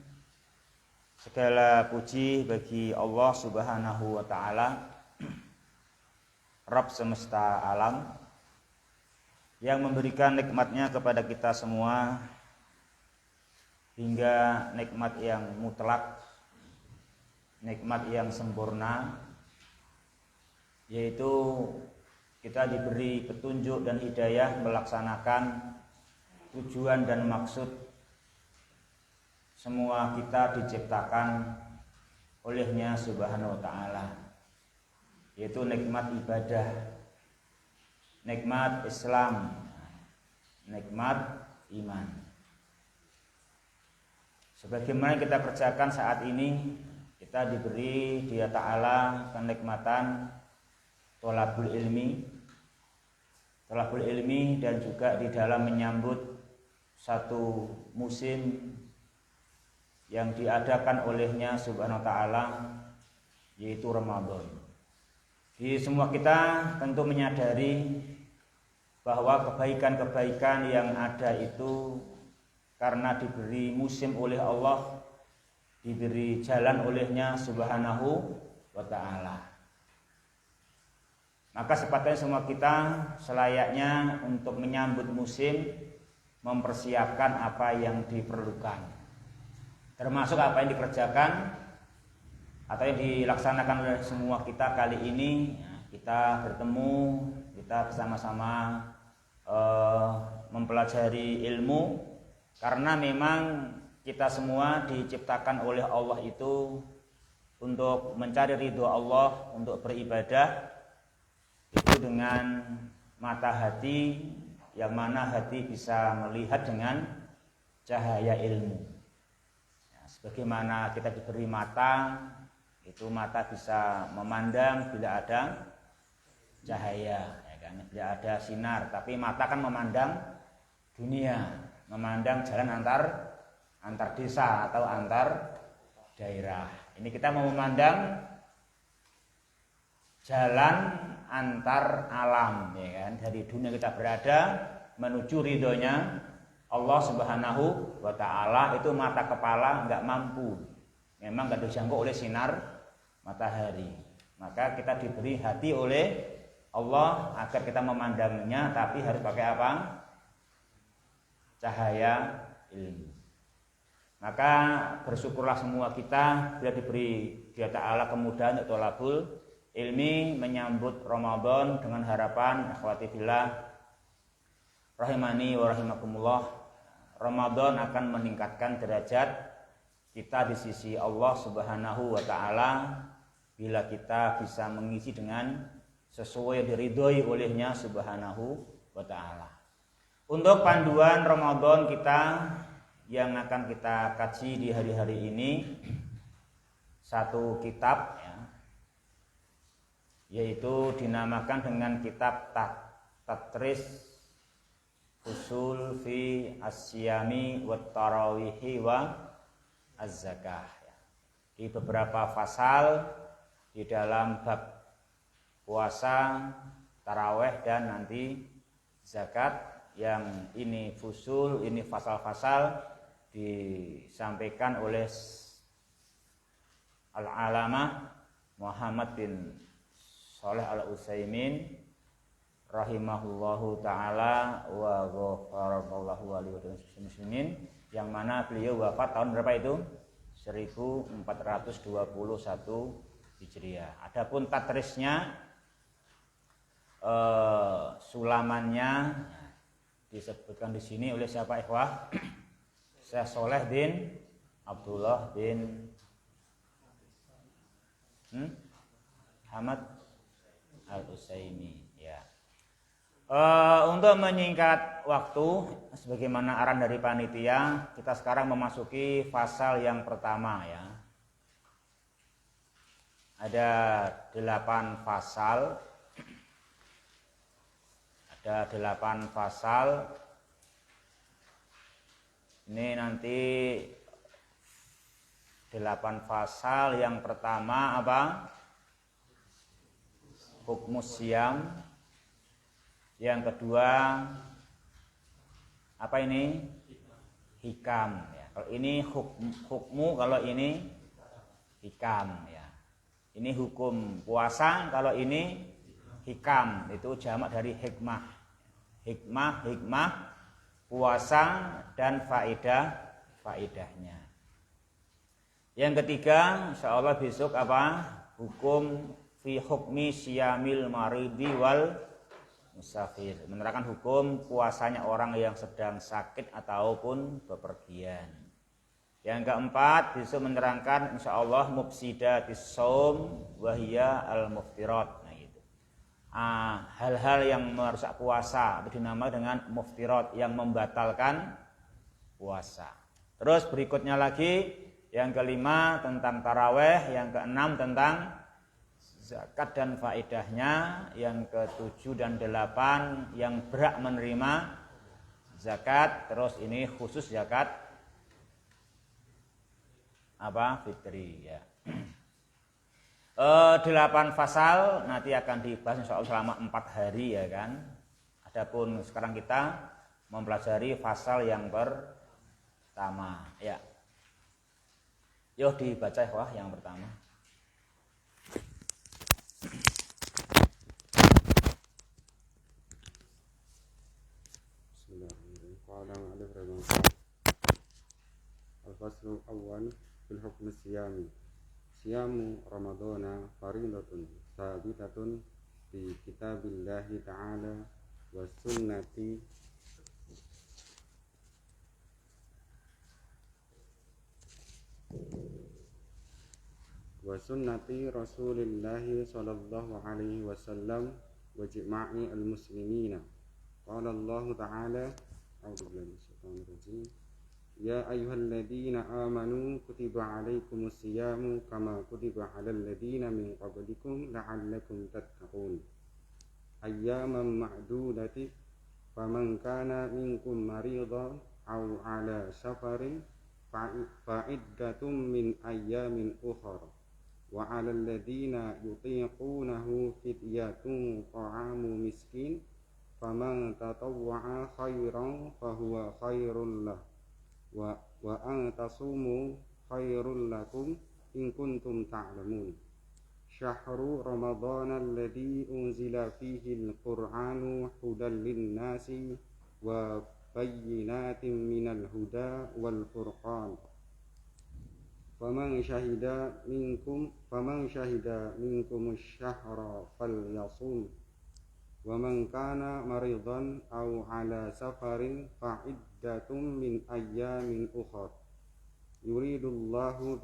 Speaker 3: Segala puji bagi Allah Subhanahu wa taala, Rabb semesta alam, yang memberikan nikmatnya kepada kita semua hingga nikmat yang mutlak, nikmat yang sempurna, yaitu kita diberi petunjuk dan hidayah melaksanakan tujuan dan maksud semua kita diciptakan olehnya Subhanahu wa ta'ala, yaitu nikmat ibadah, nikmat Islam, nikmat iman. Sebagaimana kita kerjakan saat ini, kita diberi Dia Ta'ala kenikmatan thalabul ilmi dan juga di dalam menyambut satu musim yang diadakan olehnya Subhanahu wa ta'ala, yaitu Ramadan. Di semua kita tentu menyadari bahwa kebaikan-kebaikan yang ada itu karena diberi musim oleh Allah, diberi jalan olehnya Subhanahu wa ta'ala. Maka sepatutnya semua kita selayaknya untuk menyambut musim, mempersiapkan apa yang diperlukan, termasuk apa yang dikerjakan atau yang dilaksanakan oleh semua kita kali ini. Kita bertemu, kita bersama-sama mempelajari ilmu, karena memang kita semua diciptakan oleh Allah itu untuk mencari ridho Allah, untuk beribadah itu dengan mata hati, yang mana hati bisa melihat dengan cahaya ilmu. Ya, sebagaimana kita diberi mata, itu mata bisa memandang bila ada cahaya, ya kan? Bila ada sinar. Tapi mata kan memandang dunia, memandang jalan antar desa atau antar daerah. Ini kita mau memandang jalan antar alam, ya kan? Dari dunia kita berada menuju ridhonya Allah Subhanahu wa ta'ala, itu mata kepala enggak mampu, memang enggak dijangkau oleh sinar matahari. Maka kita diberi hati oleh Allah agar kita memandangnya, tapi harus pakai apa? Cahaya ilmu. Maka bersyukurlah semua kita bila diberi Dia Ta'ala kemudahan untuk thalabul ilmi, menyambut Ramadan dengan harapan, akhwati fillah rahimani wa rahimakumullah, Ramadan akan meningkatkan derajat kita di sisi Allah Subhanahu wa ta'ala bila kita bisa mengisi dengan sesuai diridhoi olehnya Subhanahu wa ta'ala. Untuk panduan Ramadan kita yang akan kita kaji di hari-hari ini, satu kitab, ya, yaitu dinamakan dengan kitab Tatris Usul fi Asyami wa Tarawihi wa Az-Zakah. Di beberapa pasal di dalam bab puasa, taraweh dan nanti zakat, yang ini fusul, ini pasal-pasal disampaikan oleh Al-Alamah Muhammad bin Shalih Al-Utsaimin rahimahullahu taala wa ghafarallahu wa muslimin, yang mana beliau wafat tahun berapa itu? 1421 Hijriah. Adapun tatrisnya, sulamannya disebutkan di sini oleh siapa ikhwah? Syekh Shalih bin Abdullah bin Hamad Al-Utsaimin ya. Untuk menyingkat waktu, sebagaimana arahan dari panitia, kita sekarang memasuki pasal yang pertama ya. Ada 8 pasal. Ada 8 pasal. Ini nanti 8 pasal. Yang pertama apa? Hukmus Siyam. Yang kedua apa ini? Hikam ya. Kalau ini hukmu, kalau ini hikam ya. Ini hukum puasa, kalau ini hikam, itu jamak dari hikmah. Hikmah puasa dan faedahnya. Yang ketiga insyaallah besok apa? Hukum fi hukmi siyamil maridi wal musafir, menerangkan hukum puasanya orang yang sedang sakit ataupun bepergian. Yang keempat besok menerangkan insyaallah mufsidatis shaum wa hiya al muftirat. Nah gitu. Hal-hal yang merusak puasa itu dinamakan dengan muftirat, yang membatalkan puasa. Terus berikutnya lagi yang kelima tentang taraweh, yang keenam tentang zakat dan faedahnya, yang ke-7 dan 8 yang berhak menerima zakat. Terus ini khusus zakat apa? Fitri ya. 8 pasal nanti akan dibahas insyaallah selama 4 hari ya kan. Adapun sekarang kita mempelajari pasal yang pertama ya. Yuk dibaca wah yang pertama.
Speaker 4: Al-faslu awal fil hukm siyami. Siyamu Ramadana faridatun sabitatun fi kitabillahi ta'ala wa sunnati Rasulillahi sallallahu alaihi wasallam wa jama'i al-muslimina. Qala Allah ta'ala, a'udzu billahi minasyaitonir rajim. Ya ayyuhalladzina amanu kutiba alaikumus siyamu kama kutiba alal ladzina min qablikum la'allakum tattaqun. Ayyaman ma'dudati faman kana minkum maridan aw ala safarin fa'iddatum min ayyamin ukhra. Wa 'alal ladzina yutiqunahu fidyatun ta'amu miskin faman tatawwa'a khairan fahuwa khairul lah. Wa an tasumu khairul lakum in kuntum ta'lamun. Syahru Ramadhan alladhi unzila fihi al-Qur'anu hudan lin-nasi wa bayyinatin minal huda wal furqan. Faman syahida minkum asy-syahra falyasum. Wa man kana maridan aw ala safarin fa'iddatum min ayyamin ukhra. Yuridullahu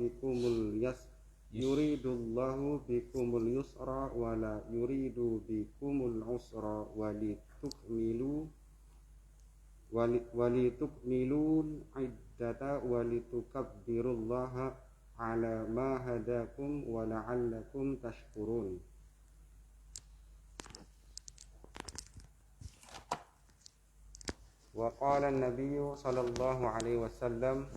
Speaker 4: bikumul yusra wa la yuridu bikumul usra wa litukmilul iddata wa litukabbirullaha ala ma hadakum wa la'allakum tashkurun. Wa qala an-nabiyyu sallallahu alaihi wasallam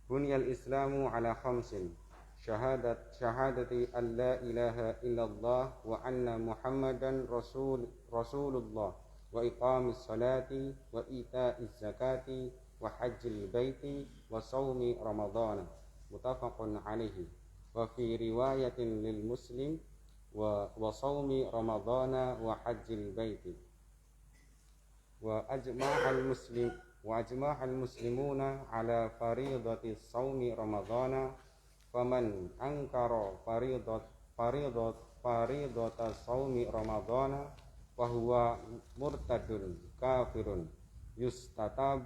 Speaker 4: bunyal islamu ala khamsin syahadati an la ilaha illallah wa anna muhammadan rasulullah wa iqamis salati wa ita'iz zakati wa hajjil baiti wa shaumi ramadhana muttafaqun alaihi. Wa fi riwayatin lil muslim وصوم رمضان وحج البيت وأجمع المسلمون على فريضة صوم رمضان فمن أنكر فريضة صوم رمضان فهو مرتد كافر يستتاب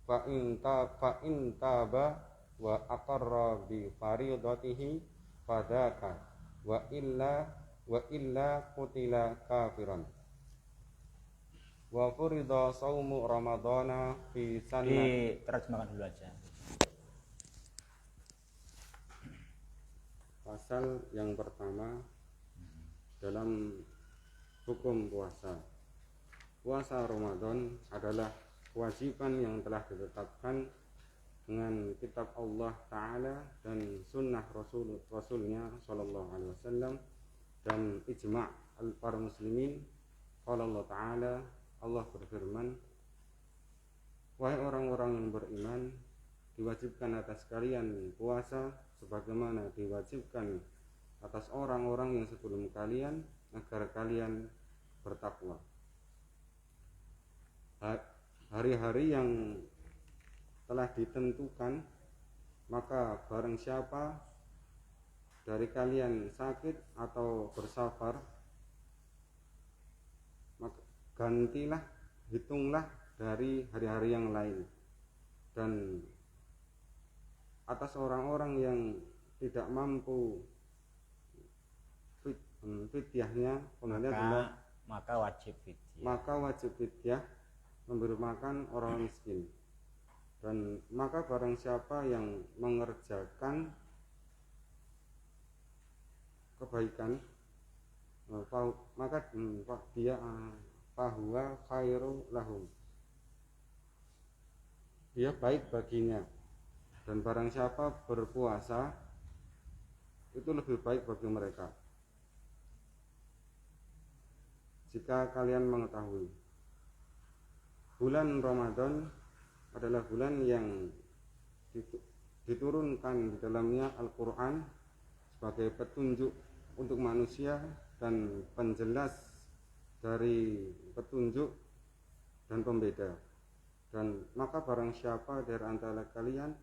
Speaker 4: فإن تاب وأقر بفريضته فذاك وإلا قتل كافرا وفرض صوم رمضان في سنة.
Speaker 3: Diterjemahkan dulu aja.
Speaker 4: Pasal yang pertama dalam hukum puasa. Puasa Ramadan adalah kewajiban yang telah ditetapkan dengan kitab Allah Ta'ala dan sunnah Rasulnya Sallallahu Alaihi Wasallam dan ijma' para muslimin. Qala Allah Ta'ala, Allah berfirman, wahai orang-orang yang beriman, diwajibkan atas kalian puasa sebagaimana diwajibkan atas orang-orang yang sebelum kalian agar kalian bertakwa. Hari-hari yang telah ditentukan, maka barang siapa dari kalian sakit atau bersafar, maka gantilah, hitunglah dari hari-hari yang lain. Dan atas orang-orang yang tidak mampu fidyahnya,
Speaker 3: maka wajib
Speaker 4: fidyah, memberi makan orang miskin. Dan maka barang siapa yang mengerjakan kebaikan, maka dia fahuwa khairu lahum, dia baik baginya. Dan barang siapa berpuasa, itu lebih baik bagi mereka. Jika kalian mengetahui, bulan Ramadan adalah bulan yang diturunkan di dalamnya Al-Quran sebagai petunjuk untuk manusia dan penjelas dari petunjuk dan pembeda. Dan maka barang siapa dari antara kalian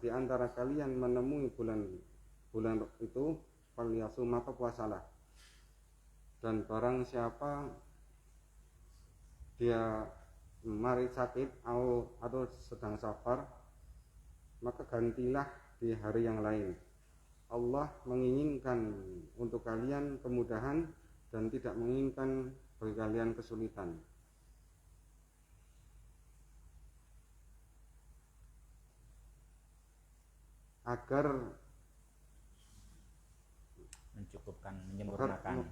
Speaker 4: di antara kalian menemui bulan itu, falyasu, maka puasalah. Dan barang siapa dia mari sakit atau sedang safar, maka gantilah di hari yang lain. Allah menginginkan untuk kalian kemudahan dan tidak menginginkan bagi kalian kesulitan. Agar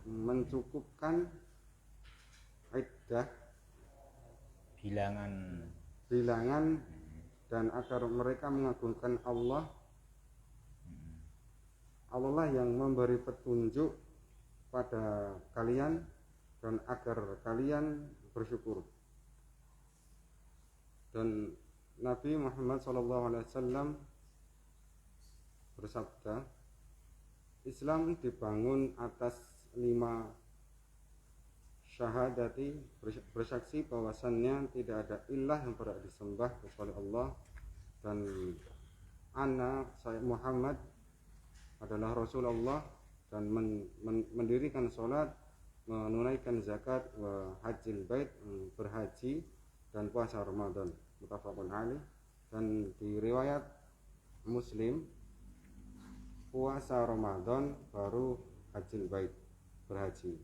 Speaker 4: mencukupkan iddah, bilangan, dan agar mereka mengagungkan Allah. Allah lah yang memberi petunjuk pada kalian dan agar kalian bersyukur. Dan Nabi Muhammad SAW bersabda, Islam dibangun atas 5 syahadati, bersaksi bahwasannya tidak ada ilah yang berhak disembah kecuali Allah, dan saya Muhammad adalah Rasulullah, dan mendirikan sholat, menunaikan zakat, wa hajjil bait, berhaji, dan puasa Ramadan. Muttafaqun alaih. Dan di riwayat Muslim, puasa Ramadan baru hajjil bait, berhaji.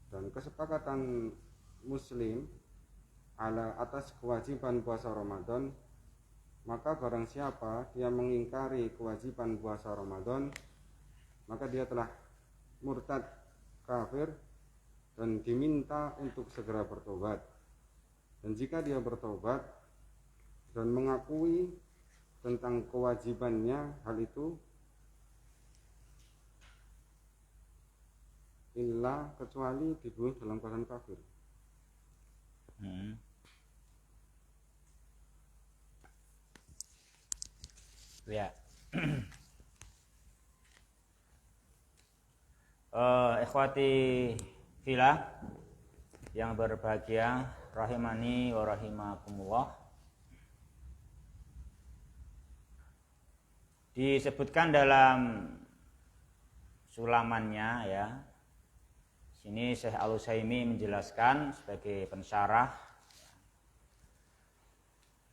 Speaker 4: Dan kesepakatan Muslim atas kewajiban puasa Ramadan, maka barang siapa dia mengingkari kewajiban puasa Ramadan, maka dia telah murtad kafir dan diminta untuk segera bertobat. Dan jika dia bertobat dan mengakui tentang kewajibannya hal itu, illa, kecuali dibunuh dalam keadaan kafir.
Speaker 3: Ya, Ikhwati fillah yang berbahagia, rahimani wa rahimakumullah. Disebutkan dalam sulamannya ya. Sini Syekh Al-Utsaimin menjelaskan sebagai pensyarah.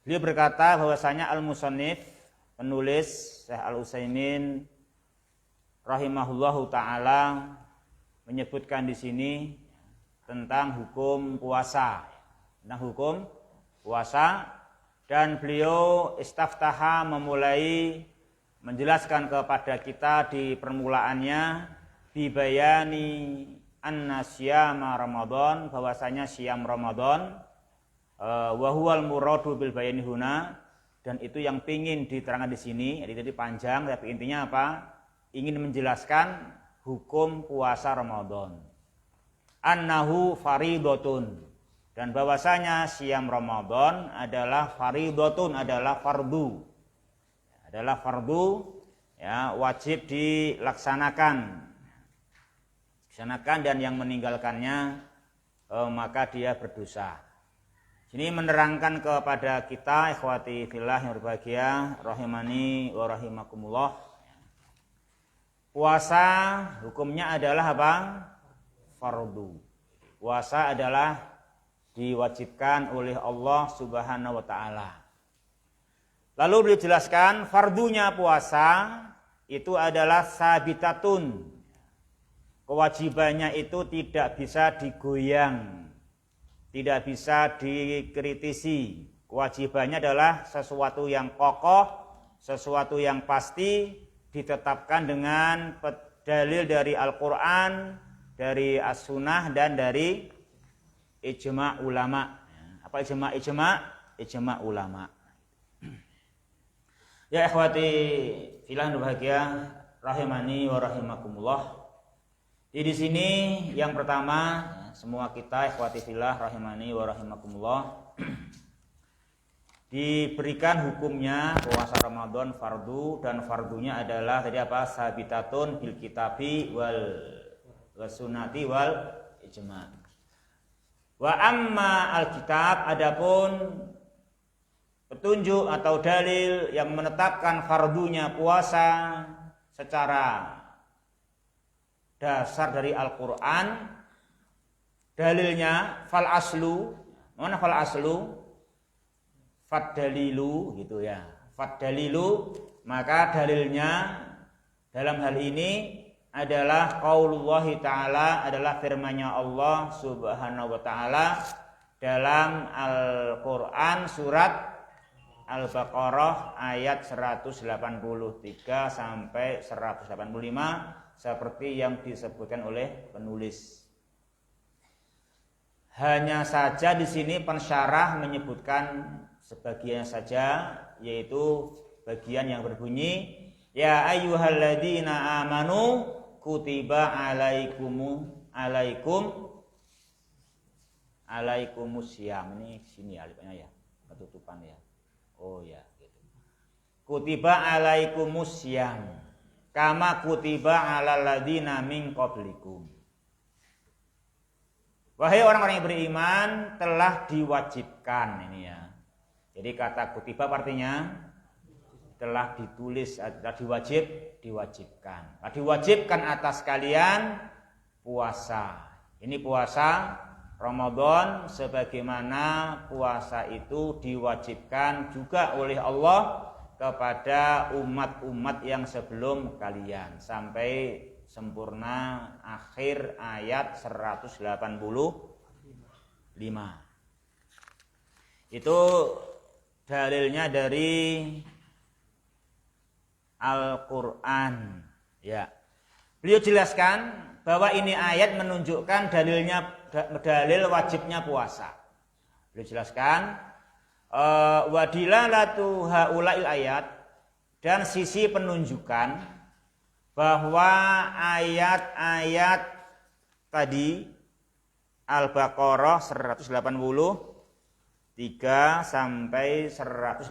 Speaker 3: Beliau berkata bahwasanya al-musannif, penulis Syekh Al-Utsaimin rahimahullahu taala menyebutkan di sini tentang hukum puasa. Tentang hukum puasa, dan beliau istaftaha memulai menjelaskan kepada kita di permulaannya bibayani anna syiyama Ramadan, bahwasanya syiyam Ramadan wa huwal muradu bil bayani huna, dan itu yang pingin diterangkan di sini. Jadi panjang tapi intinya apa? Ingin menjelaskan hukum puasa Ramadan. Annahu faridotun, dan bahwasanya syiyam Ramadan adalah faridotun, adalah fardu. Adalah fardu ya, wajib dilaksanakan. Dan yang meninggalkannya maka dia berdosa. Sini menerangkan kepada kita ikhwati fillah yang berbahagia, rahimani wa rahimakumullah. Puasa hukumnya adalah apa? Fardu. Puasa adalah diwajibkan oleh Allah Subhanahu wa taala. Lalu beliau jelaskan fardunya puasa itu adalah sabitatun. Kewajibannya itu tidak bisa digoyang, tidak bisa dikritisi. Kewajibannya adalah sesuatu yang kokoh, sesuatu yang pasti, ditetapkan dengan dalil dari Al-Quran, dari As-Sunnah, dan dari ijma' ulama. Apa ijma'? Ijma' ulama. Ya ikhwati fillah berbahagia, rahimani wa rahimakumullah. Di sini yang pertama, semua kita ikhwati fillah rahimani wa rahimakumullah diberikan hukumnya puasa Ramadan fardu, dan fardunya adalah tadi apa? Sabitatun bil kitabi wal sunnati wal ijma'. Wa amma alkitab, adapun petunjuk atau dalil yang menetapkan fardunya puasa secara dasar dari Al-Quran, dalilnya fal aslu. Mana fal aslu? Fad dalilu gitu ya. Fad dalilu, maka dalilnya dalam hal ini adalah qaulullah ta'ala, adalah firman-Nya Allah Subhanahu wa taala dalam Al-Qur'an surat Al-Baqarah ayat 183 sampai 185 seperti yang disebutkan oleh penulis. Hanya saja di sini pensyarah menyebutkan sebagian saja, yaitu bagian yang berbunyi ya ayyuhalladzina amanu kutiba alaikumusiyam. Ini sini alifnya ya, ketutupan ya. Oh ya gitu. Kutiba alaikumusiyam kama kutiba alal ladzina min qablikum. Wahai orang-orang yang beriman, telah diwajibkan ini ya. Jadi kata kutiba artinya telah ditulis, telah diwajibkan. Diwajibkan atas kalian puasa. Ini puasa Ramadan, sebagaimana puasa itu diwajibkan juga oleh Allah kepada umat-umat yang sebelum kalian sampai sempurna akhir ayat 185. Itu dalilnya dari Al-Quran ya. Beliau jelaskan bahwa ini ayat menunjukkan dalil wajibnya puasa. Beliau jelaskan wadilalatu haulail ayat, dan sisi penunjukan bahwa ayat-ayat tadi Al-Baqarah 183 sampai 185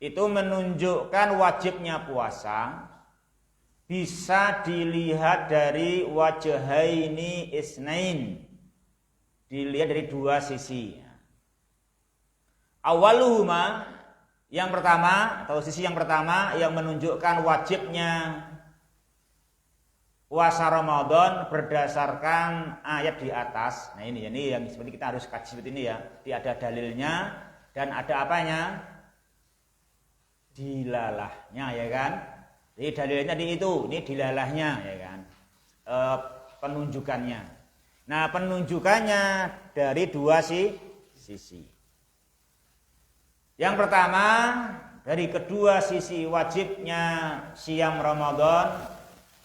Speaker 3: itu menunjukkan wajibnya puasa bisa dilihat dari wajhaini isnain, dilihat dari dua sisi. Awaluhuma, yang pertama atau sisi yang pertama yang menunjukkan wajibnya puasa Ramadan berdasarkan ayat di atas. Nah ini yang seperti kita harus kaji seperti ini ya. Ada dalilnya dan ada apanya? Dilalahnya ya kan. Jadi dalilnya di itu, ini dilalahnya ya kan. Penunjukannya. Nah penunjukannya dari dua sisi. Yang pertama dari kedua sisi wajibnya siam Ramadan,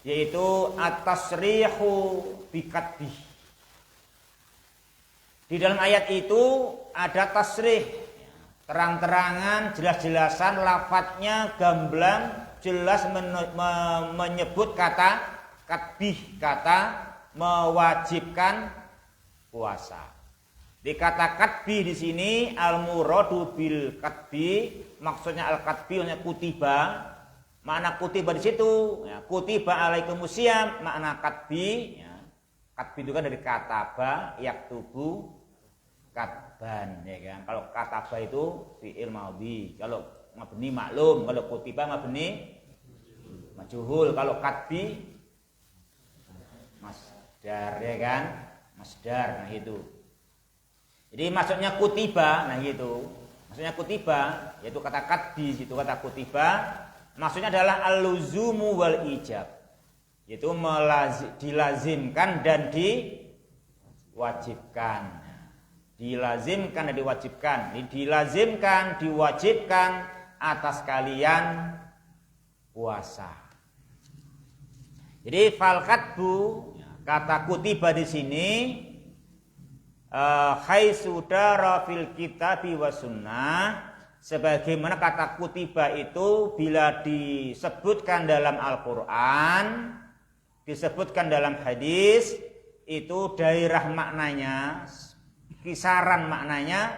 Speaker 3: yaitu at-tasrihu bikatbih. Di dalam ayat itu ada tasrih, terang-terangan, jelas-jelasan, lafadznya gamblang, jelas menyebut kata katbih, kata mewajibkan puasa. Di kata katbih di sini al-muradu bil katbi, maksudnya al-katbi hanya kutiba. Makna kutiba di situ, ya, kutiba alaikumusiyam, makna katbi, ya. Katbi itu kan dari kataba, yaktubu, katban, ya kan. Kalau kataba itu fi'il madhi, kalau mabni maklum, kalau kutiba mabni majhul, kalau katbi masdar, ya kan, masdar, nah itu. Jadi maksudnya kutiba, nah gitu. Maksudnya kutiba, yaitu kata katbi, itu kata kutiba. Maksudnya adalah al-luzumu wal ijab, yaitu dilazimkan dan diwajibkan. Dilazimkan dan diwajibkan. Dilazimkan, diwajibkan atas kalian puasa. Jadi fal katbu, kata kutiba di sini haitsu dara fil kitabi was sunnah, sebagaimana kata kutiba itu bila disebutkan dalam Al-Quran, disebutkan dalam hadis, itu daerah maknanya, kisaran maknanya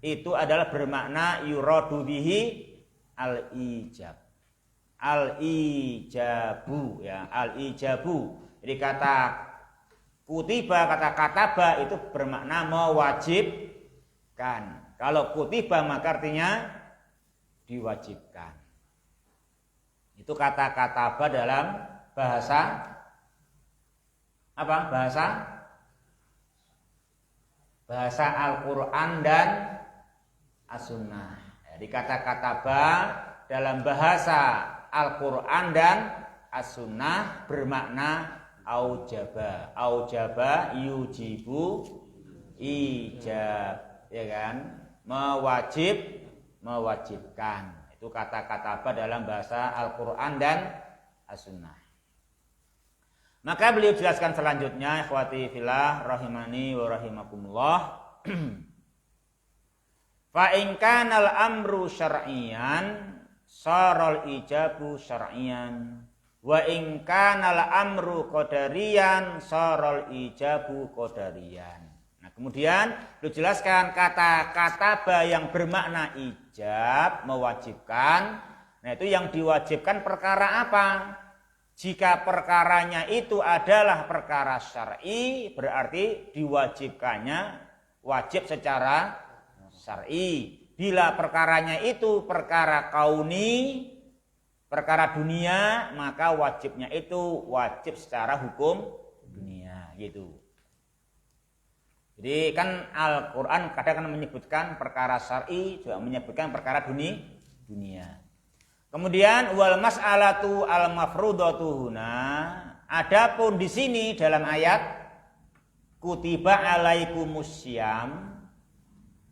Speaker 3: itu adalah bermakna yuradu bihi al-ijab, al-ijabu, ya, al-ijabu. Jadi kata kutiba, kata kataba itu bermakna mewajibkan. Kalau kutiba maka artinya diwajibkan. Itu kata kataba dalam bahasa apa? Bahasa Al-Quran dan As-Sunnah. Jadi kata kataba dalam bahasa Al-Quran dan As-Sunnah bermakna aujaba. Aujaba yujibu ijab, ya kan? Mewajibkan. Itu kata-kata apa dalam bahasa Al-Quran dan As-Sunnah. Maka beliau jelaskan selanjutnya, ikhwati fillah rahimani wa rahimakumullah. Fa in kana al-amru syar'iyan saral ijabu syar'iyan, wa in kana al-amru qadariyan saral ijabu qadariyan. Kemudian dijelaskan kata kataba yang bermakna ijab, mewajibkan. Nah itu yang diwajibkan perkara apa? Jika perkaranya itu adalah perkara syar'i, berarti diwajibkannya wajib secara syar'i. Bila perkaranya itu perkara kauni, perkara dunia, maka wajibnya itu wajib secara hukum dunia, gitu. Jadi kan Al-Quran kadang menyebutkan perkara syar'i, juga menyebutkan perkara dunia. Kemudian wal mas'alatu al-mafrudatu huna, adapun di sini dalam ayat kutiba alaikumussyam.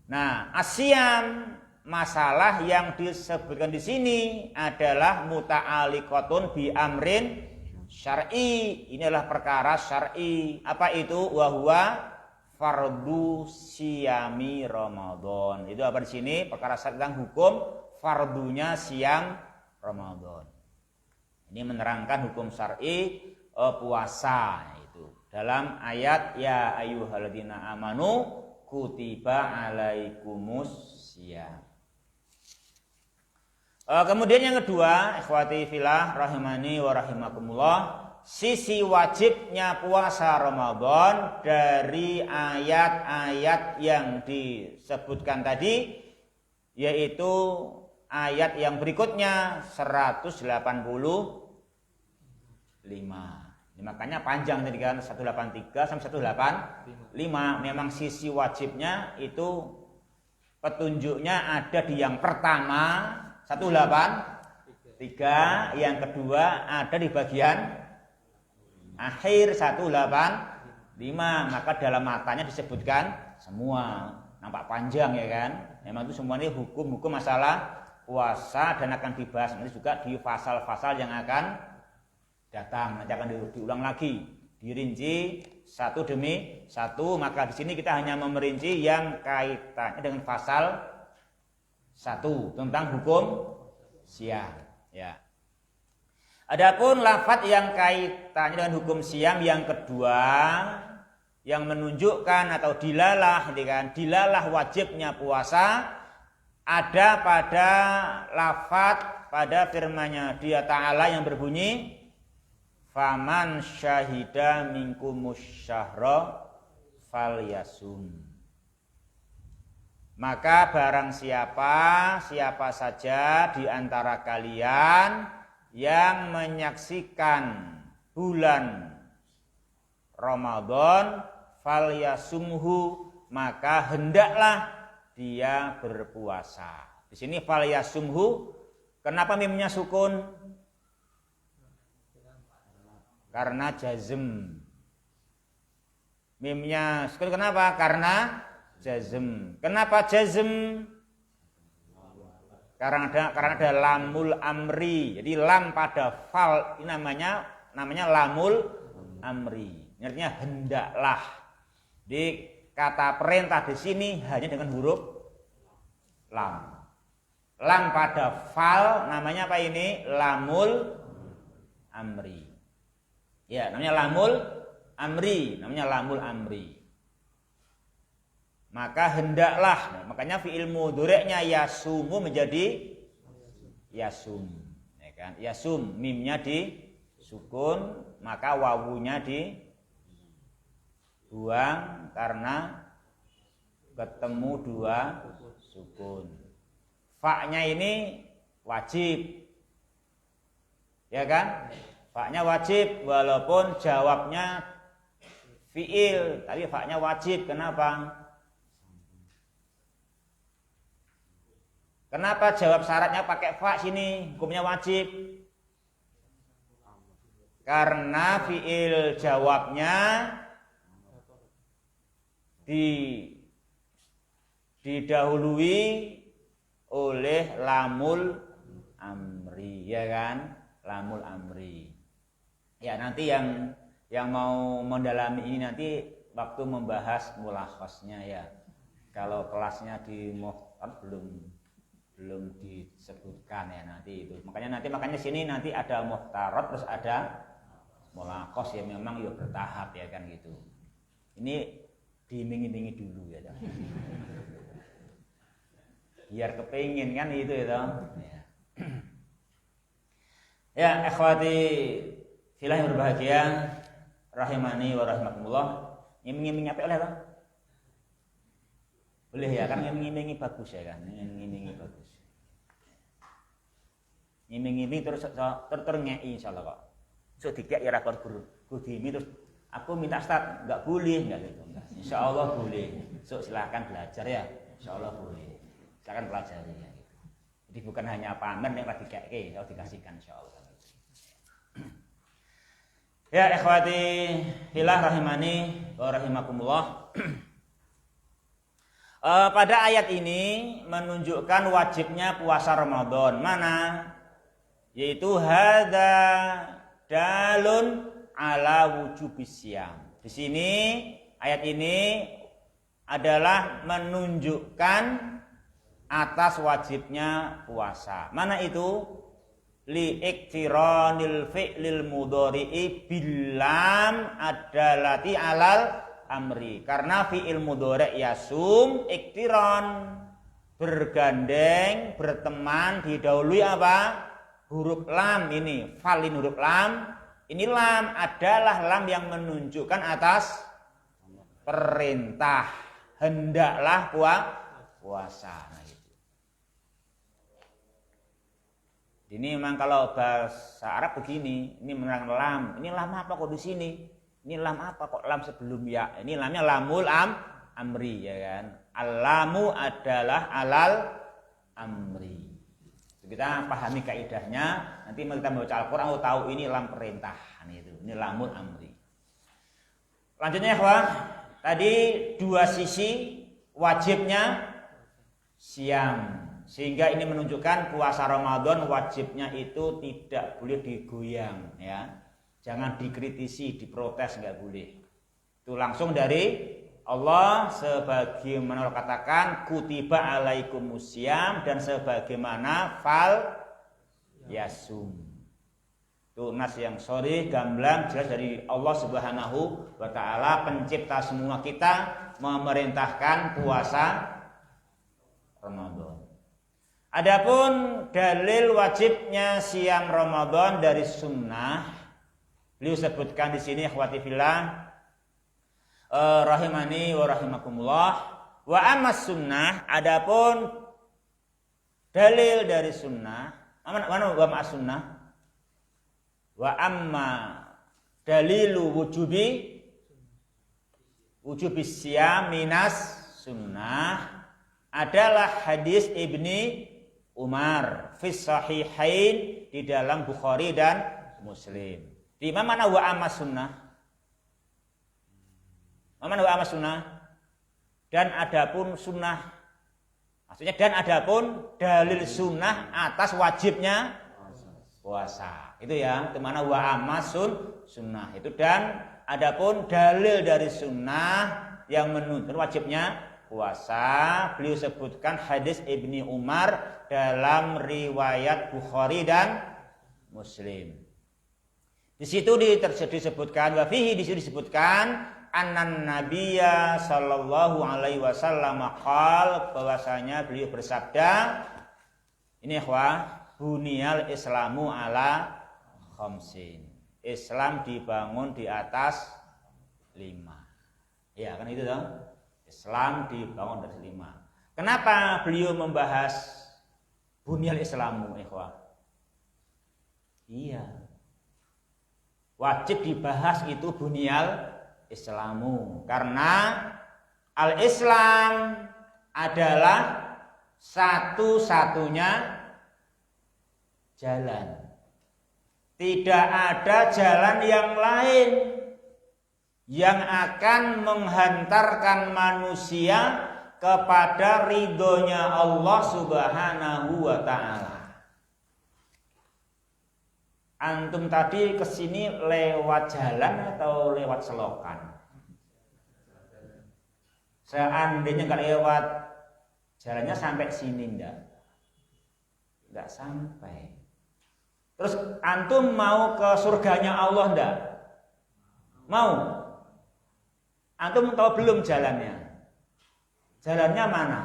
Speaker 3: Nah, asyam, masalah yang disebutkan di sini adalah muta'alliqatun bi amrin syar'i. Ini adalah perkara syar'i. Apa itu? Wa huwa fardu siyami Ramadan. Itu apa di sini? Perkara tentang hukum fardunya siam Ramadan. Ini menerangkan hukum syar'i puasa itu. Dalam ayat ya ayyuhalladzina amanu kutiba alaikumus siyam. Kemudian yang kedua, ikhwati fillah rahimani wa rahimakumullah, sisi wajibnya puasa Ramadan dari ayat-ayat yang disebutkan tadi, yaitu ayat yang berikutnya 185. Makanya panjang tadi kan 183 sampai 185. Memang sisi wajibnya itu petunjuknya ada di yang pertama 183, yang kedua ada di bagian akhir 185. Maka dalam matanya disebutkan semua. Nampak panjang ya kan? Memang itu semuanya hukum-hukum masalah puasa dan akan dibahas nanti juga di pasal-pasal yang akan datang, nanti akan diulang lagi, dirinci satu demi satu. Maka di sini kita hanya memerinci yang kaitannya dengan pasal 1 tentang hukum siam. Ya. Adapun lafadz yang kaitannya dengan hukum siam yang kedua, yang menunjukkan atau dilalah, dilalah wajibnya puasa, ada pada lafadz pada firman-Nya Dia Ta'ala yang berbunyi, faman syahida minkumus syahra falyasum. Maka barang siapa saja di antara kalian yang menyaksikan bulan Ramadan, falyasumhu, maka hendaklah dia berpuasa. Di sini falyasumhu, kenapa mimnya sukun? Karena jazm. Mimnya sukun kenapa? Karena jazm. Kenapa jazm? Karena ada lamul amri. Jadi lam pada fal ini namanya lamul amri. Artinya hendaklah. Di kata perintah di sini hanya dengan huruf lam. Lam pada fal namanya apa ini? Lamul amri. Ya, namanya lamul amri. Maka hendaklah, makanya fi'il mudhari'nya yasumu menjadi yasum, ya kan? Yasum, mimnya di sukun, maka wawunya dibuang karena ketemu dua sukun. Fa-nya ini wajib, ya kan? Fa-nya wajib walaupun jawabnya fi'il, tapi fa-nya wajib. Kenapa? Kenapa jawab syaratnya pakai fa sini? Hukumnya wajib. Karena fi'il jawabnya didahului oleh lamul amri, ya kan? Lamul amri. Ya, nanti yang mau mendalami ini nanti waktu membahas mulakhasnya ya. Kalau kelasnya di muhtar belum disebutkan ya nanti itu. Makanya sini nanti ada muhtarat terus ada mulakhas ya, memang ya bertahap ya kan gitu. Ini diiming-imingi dulu ya. Biar kepingin kan itu ya. Ya, ikhwati fillah yang berbahagia, rahimani wa rahimakumullah. Iming-iming apa oleh, Bang? Boleh ya kan, iming-imingi bagus ya kan, iming-imingi bagus. Iming-iming terus ngei insyaallah kok. So dikek ya ra kudu imi terus aku minta start, enggak boleh, enggak gitu. Insyaallah boleh. So silakan belajar ya. Insyaallah boleh. Silakan pelajari ya gitu. Jadi bukan hanya pamer yang dikeke, kalau dikasihkan insyaallah. Ya ikhwati fillah rahimani wa rahimakumullah. Pada ayat ini menunjukkan wajibnya puasa Ramadan. Mana? Yaitu hadza dalun ala wujubis syiyam. Di sini ayat ini adalah menunjukkan atas wajibnya puasa. Mana itu? Li iktiranil fi'lil mudhari'i bilam adalati alal amri. Karena fi'il mudhari' yasum iktiran bergandeng, berteman, didahului apa? Huruf lam ini. Fal ini huruf lam. Ini lam adalah lam yang menunjukkan atas perintah. Hendaklah puasa. Nah, gitu. Ini memang kalau bahasa Arab begini, ini menerang lam. Ini lam apa kok di sini? Ini lam apa kok lam sebelum ya? Ini lamnya lamul amri, ya kan? Al-lamu adalah alal amri. Kita pahami kaidahnya, nanti kita membaca Al-Qur'an tahu ini lam perintah, ini lamul amri. Lanjutnya ya, tadi dua sisi wajibnya siam. Sehingga ini menunjukkan puasa Ramadan wajibnya itu tidak boleh digoyang, ya. Jangan dikritisi, diprotes, nggak boleh. Itu langsung dari Allah sebagaimana Allah katakan kutiba alaikumusiyam dan sebagaimana fal yasum. Itu nas yang sharih gamblang jelas dari Allah Subhanahu wa taala pencipta semua kita memerintahkan puasa Ramadan. Adapun dalil wajibnya siam Ramadan dari sunnah, beliau sebutkan di sini akhwati fillah rahimani wa rahimakumullah. Wa ammas sunnah, adapun dalil dari sunnah, mana wa ma'as sunnah? Wa amma dalilu wujubi siyam minas sunnah adalah hadis Ibni Umar fi sahihain di dalam Bukhari dan Muslim. Di mana wa ammas sunnah? Mana wa ammas sunnah? Dan adapun sunnah, maksudnya dan adapun dalil sunnah atas wajibnya puasa. Itu ya, di mana wa ammas sunnah itu, dan adapun dalil dari sunnah yang menuntut wajibnya puasa, beliau sebutkan hadis Ibni Umar dalam riwayat Bukhari dan Muslim. Di situ disebutkan wa fihi, di situ disebutkan annan nabiyya sallallahu alaihi wasallam qala, bahwasanya beliau bersabda, ini ikhwah, buniyal islamu ala khamsin. Islam dibangun di atas 5. Ya, kan itu toh? Islam dibangun dari 5. Kenapa beliau membahas bunyal Islamu, ikhwah? Iya, wajib dibahas itu bunyal Islamu, karena al-Islam adalah satu-satunya jalan. Tidak ada jalan yang lain yang akan menghantarkan manusia kepada ridhonya Allah Subhanahu wa ta'ala. Antum tadi kesini lewat jalan atau lewat selokan? Seandainya nggak lewat jalannya sampai sini nggak sampai. Terus antum mau ke surganya Allah nggak? Mau? Antum tahu belum jalannya? Jalannya mana?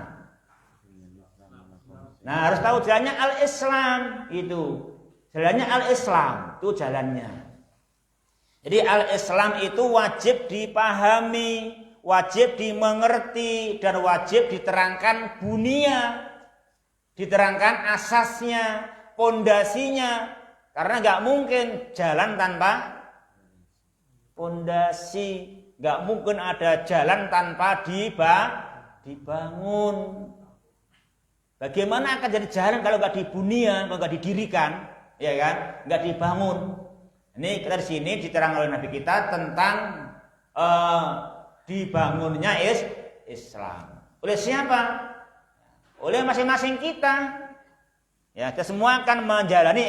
Speaker 3: Nah, harus tahu jalannya al-Islam itu. Jalannya al-Islam itu jalannya. Jadi al-Islam itu wajib dipahami, wajib dimengerti, dan wajib diterangkan bunia, diterangkan asasnya, pondasinya. Karena nggak mungkin jalan tanpa pondasi, nggak mungkin ada jalan tanpa dibangun. Bagaimana akan jadi jalan kalau nggak dibunia, kalau nggak didirikan, ya kan? Nggak dibangun. Ini kita di sini diterang oleh Nabi kita tentang dibangunnya Islam. Oleh siapa? Oleh masing-masing kita. Ya, kita semua akan menjalani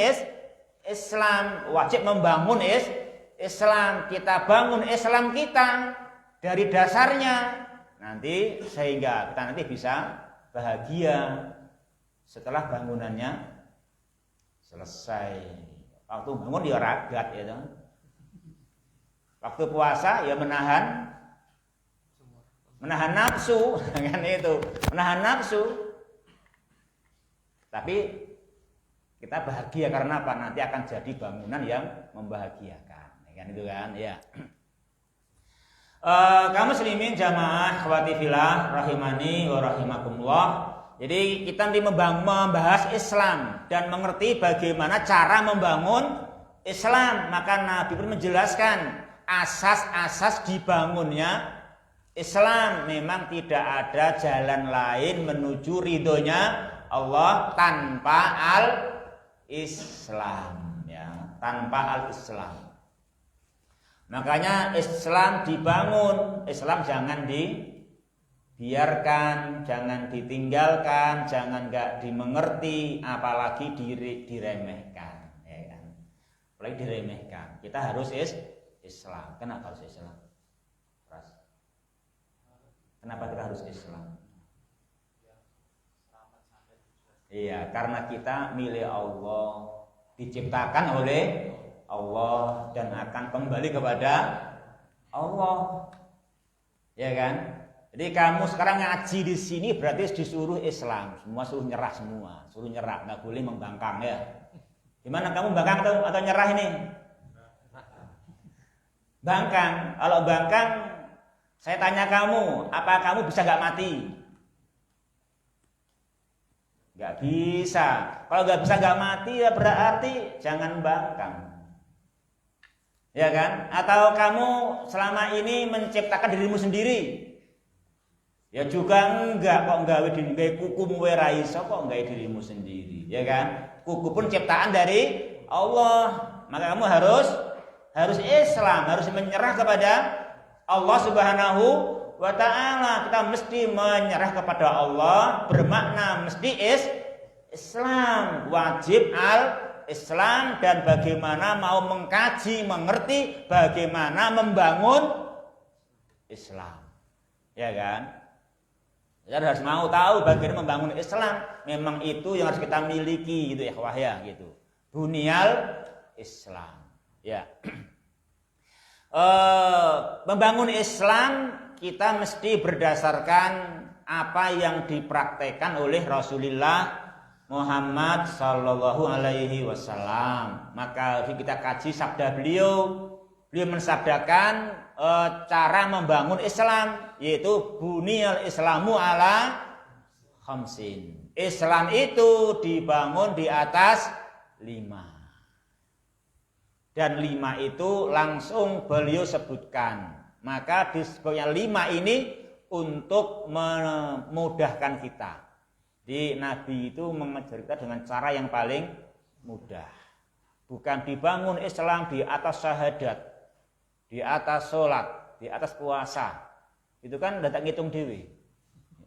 Speaker 3: Islam, wajib membangun Islam. Kita bangun Islam kita dari dasarnya nanti, sehingga kita nanti bisa bahagia setelah bangunannya selesai. Waktu bangun ya ragat, ya. Waktu puasa ya menahan nafsu, kan itu, menahan nafsu. Tapi kita bahagia karena apa? Nanti akan jadi bangunan yang membahagiakan, kan itu kan? Ya. Kaum muslimin jamaah akhwati fillah rahimani wa rahimakumullah. Jadi kita nanti membahas Islam dan mengerti bagaimana cara membangun Islam. Maka Nabi pun menjelaskan asas-asas dibangunnya Islam. Memang tidak ada jalan lain menuju ridhonya Allah tanpa al-Islam, ya, tanpa al-Islam. Makanya Islam dibangun, Islam jangan dibiarkan, jangan ditinggalkan, jangan nggak dimengerti, apalagi diremehkan, ya kan? Apalagi diremehkan. Kita harus Islam. Kenapa harus Islam? Kenapa kita harus Islam? Iya, karena kita milik Allah, diciptakan oleh Allah dan akan kembali kepada Allah, ya kan? Jadi kamu sekarang ngaji di sini berarti disuruh Islam, semua suruh nyerah semua, suruh nyerah, nggak boleh membangkang ya. Gimana kamu bangkang atau nyerah ini? Bangkang. Kalau bangkang, saya tanya kamu, apa kamu bisa nggak mati? Nggak bisa. Kalau nggak bisa nggak mati ya berarti jangan bangkang. Ya kan? Atau kamu selama ini menciptakan dirimu sendiri? Ya juga enggak, kok gawe kukumu ra iso kok gawe dirimu sendiri, ya kan? Kuku pun ciptaan dari Allah. Maka kamu harus Islam, harus menyerah kepada Allah Subhanahu wa taala. Kita mesti menyerah kepada Allah, bermakna mesti Islam, wajib Islam, dan bagaimana mau mengkaji, mengerti bagaimana membangun Islam, ya kan? Kita harus mau tahu bagaimana membangun Islam. Memang itu yang harus kita miliki, gitu ya, wahya, gitu. Bunyal Islam, ya. Membangun Islam kita mesti berdasarkan apa yang dipraktekkan oleh Rasulullah Muhammad sallallahu alaihi wasallam. Maka kita kaji sabda beliau. Beliau mensabdakan cara membangun Islam, yaitu buniyal Islamu ala khamsin. Islam itu dibangun di atas 5. Dan 5 itu langsung beliau sebutkan. Maka disebutnya 5 ini untuk memudahkan kita. Di Nabi itu mengajar kita dengan cara yang paling mudah. Bukan dibangun Islam di atas syahadat, di atas sholat, di atas puasa. Itu kan udah tak ngitung dewi.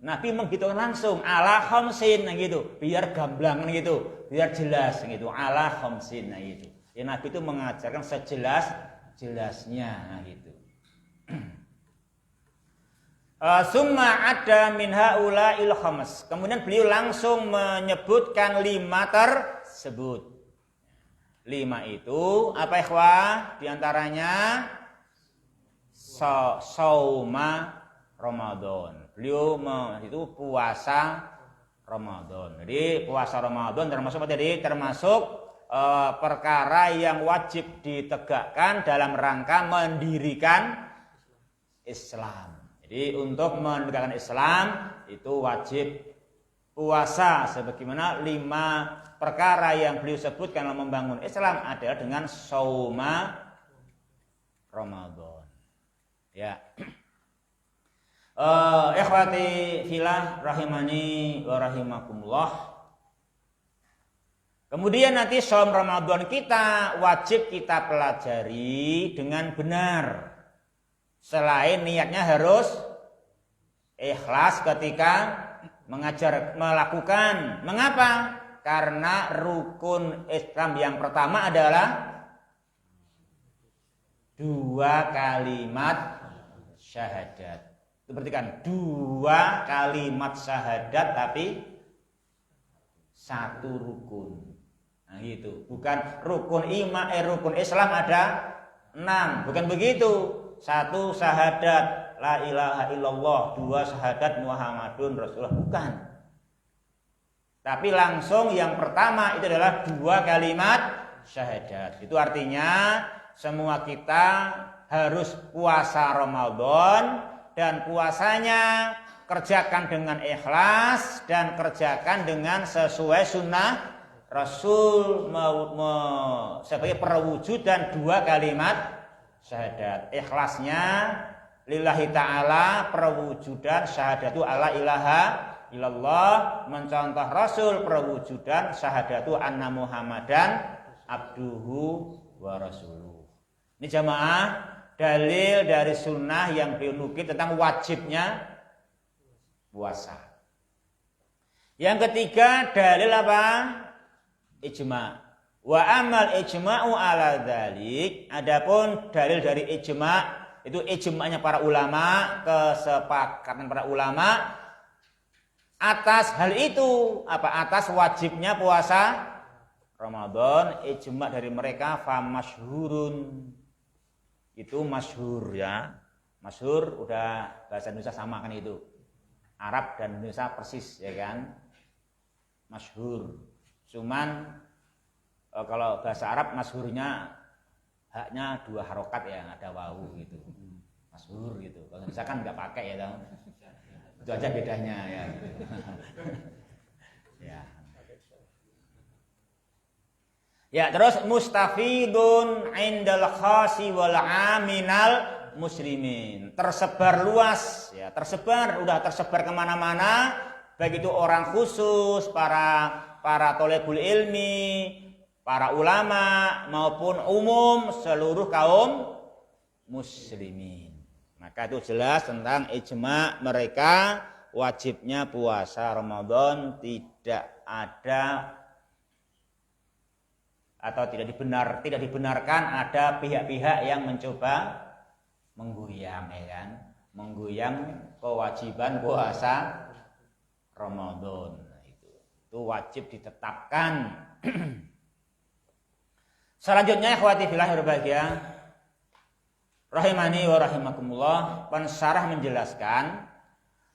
Speaker 3: Nabi menghitung langsung ala khamsin gitu, biar gamblang gitu, biar jelas gitu, ala khamsin gitu. Ya, Nabi itu mengajarkan sejelas-jelasnya gitu. Summa ada min haula'il khams. Kemudian beliau langsung menyebutkan 5 tersebut. 5 itu apa ikhwah? Di antaranya sauma Ramadan. Beliau itu puasa Ramadan. Jadi puasa Ramadan termasuk apa tadi? Termasuk perkara yang wajib ditegakkan dalam rangka mendirikan Islam. Jadi untuk menegakkan Islam itu wajib puasa, sebagaimana 5 perkara yang beliau sebutkan dalam membangun Islam adalah dengan sauma Ramadan. Ya. Ikhwati fillah rahimani wa rahimakumullah. Kemudian nanti saum Ramadan kita wajib kita pelajari dengan benar. Selain niatnya harus ikhlas ketika melakukan. Mengapa? Karena rukun Islam yang pertama adalah 2 kalimat syahadat. Itu berarti kan 2 kalimat syahadat tapi 1 rukun. Nah gitu. Bukan rukun Islam ada 6. Bukan begitu. 1 syahadat la ilaha illallah, 2 syahadat Muhammadun Rasulullah, bukan. Tapi langsung yang pertama itu adalah 2 kalimat syahadat. Itu artinya semua kita harus puasa Ramadan, dan puasanya kerjakan dengan ikhlas dan kerjakan dengan sesuai sunnah Rasul sebagai perwujudan 2 kalimat syahadat. Ikhlasnya lillahi ta'ala, perwujudan syahadatu alla ilaha illallah, mencontoh Rasul perwujudan syahadatu anna Muhammadan abduhu wa rasuluh. Ini jamaah dalil dari sunnah yang dinukil tentang wajibnya puasa. Yang ketiga dalil apa? Ijma'. Wa amal ijma'u ala dzalik, adapun dalil dari ijma', itu ijma'nya para ulama, kesepakatan para ulama atas hal itu, apa? Atas wajibnya puasa Ramadan. Ijma' dari mereka fa masyhurun, itu masyhur ya. Masyhur udah bahasa Indonesia sama kan itu. Arab dan Indonesia persis ya kan. Masyhur. Cuman kalau bahasa Arab masyhurnya haknya 2 harokat ya, ada wawu gitu. Masyhur gitu. Kalau Indonesia kan nggak pakai ya dong. Itu aja bedanya ya. Ya. Ya, terus mustafidun indal khasi wal aminal muslimin, tersebar luas ya, udah tersebar kemana-mana, baik itu orang khusus, para thalibul ilmi, para ulama maupun umum seluruh kaum muslimin. Maka itu jelas tentang ijma' mereka wajibnya puasa Ramadan, tidak ada atau tidak dibenarkan ada pihak-pihak yang mencoba menggoyang ya kan, menggoyang kewajiban puasa Ramadan. Itu wajib ditetapkan. Selanjutnya ikhwati fillah berbahagia rahimani wa rahimakumullah, pensyarah menjelaskan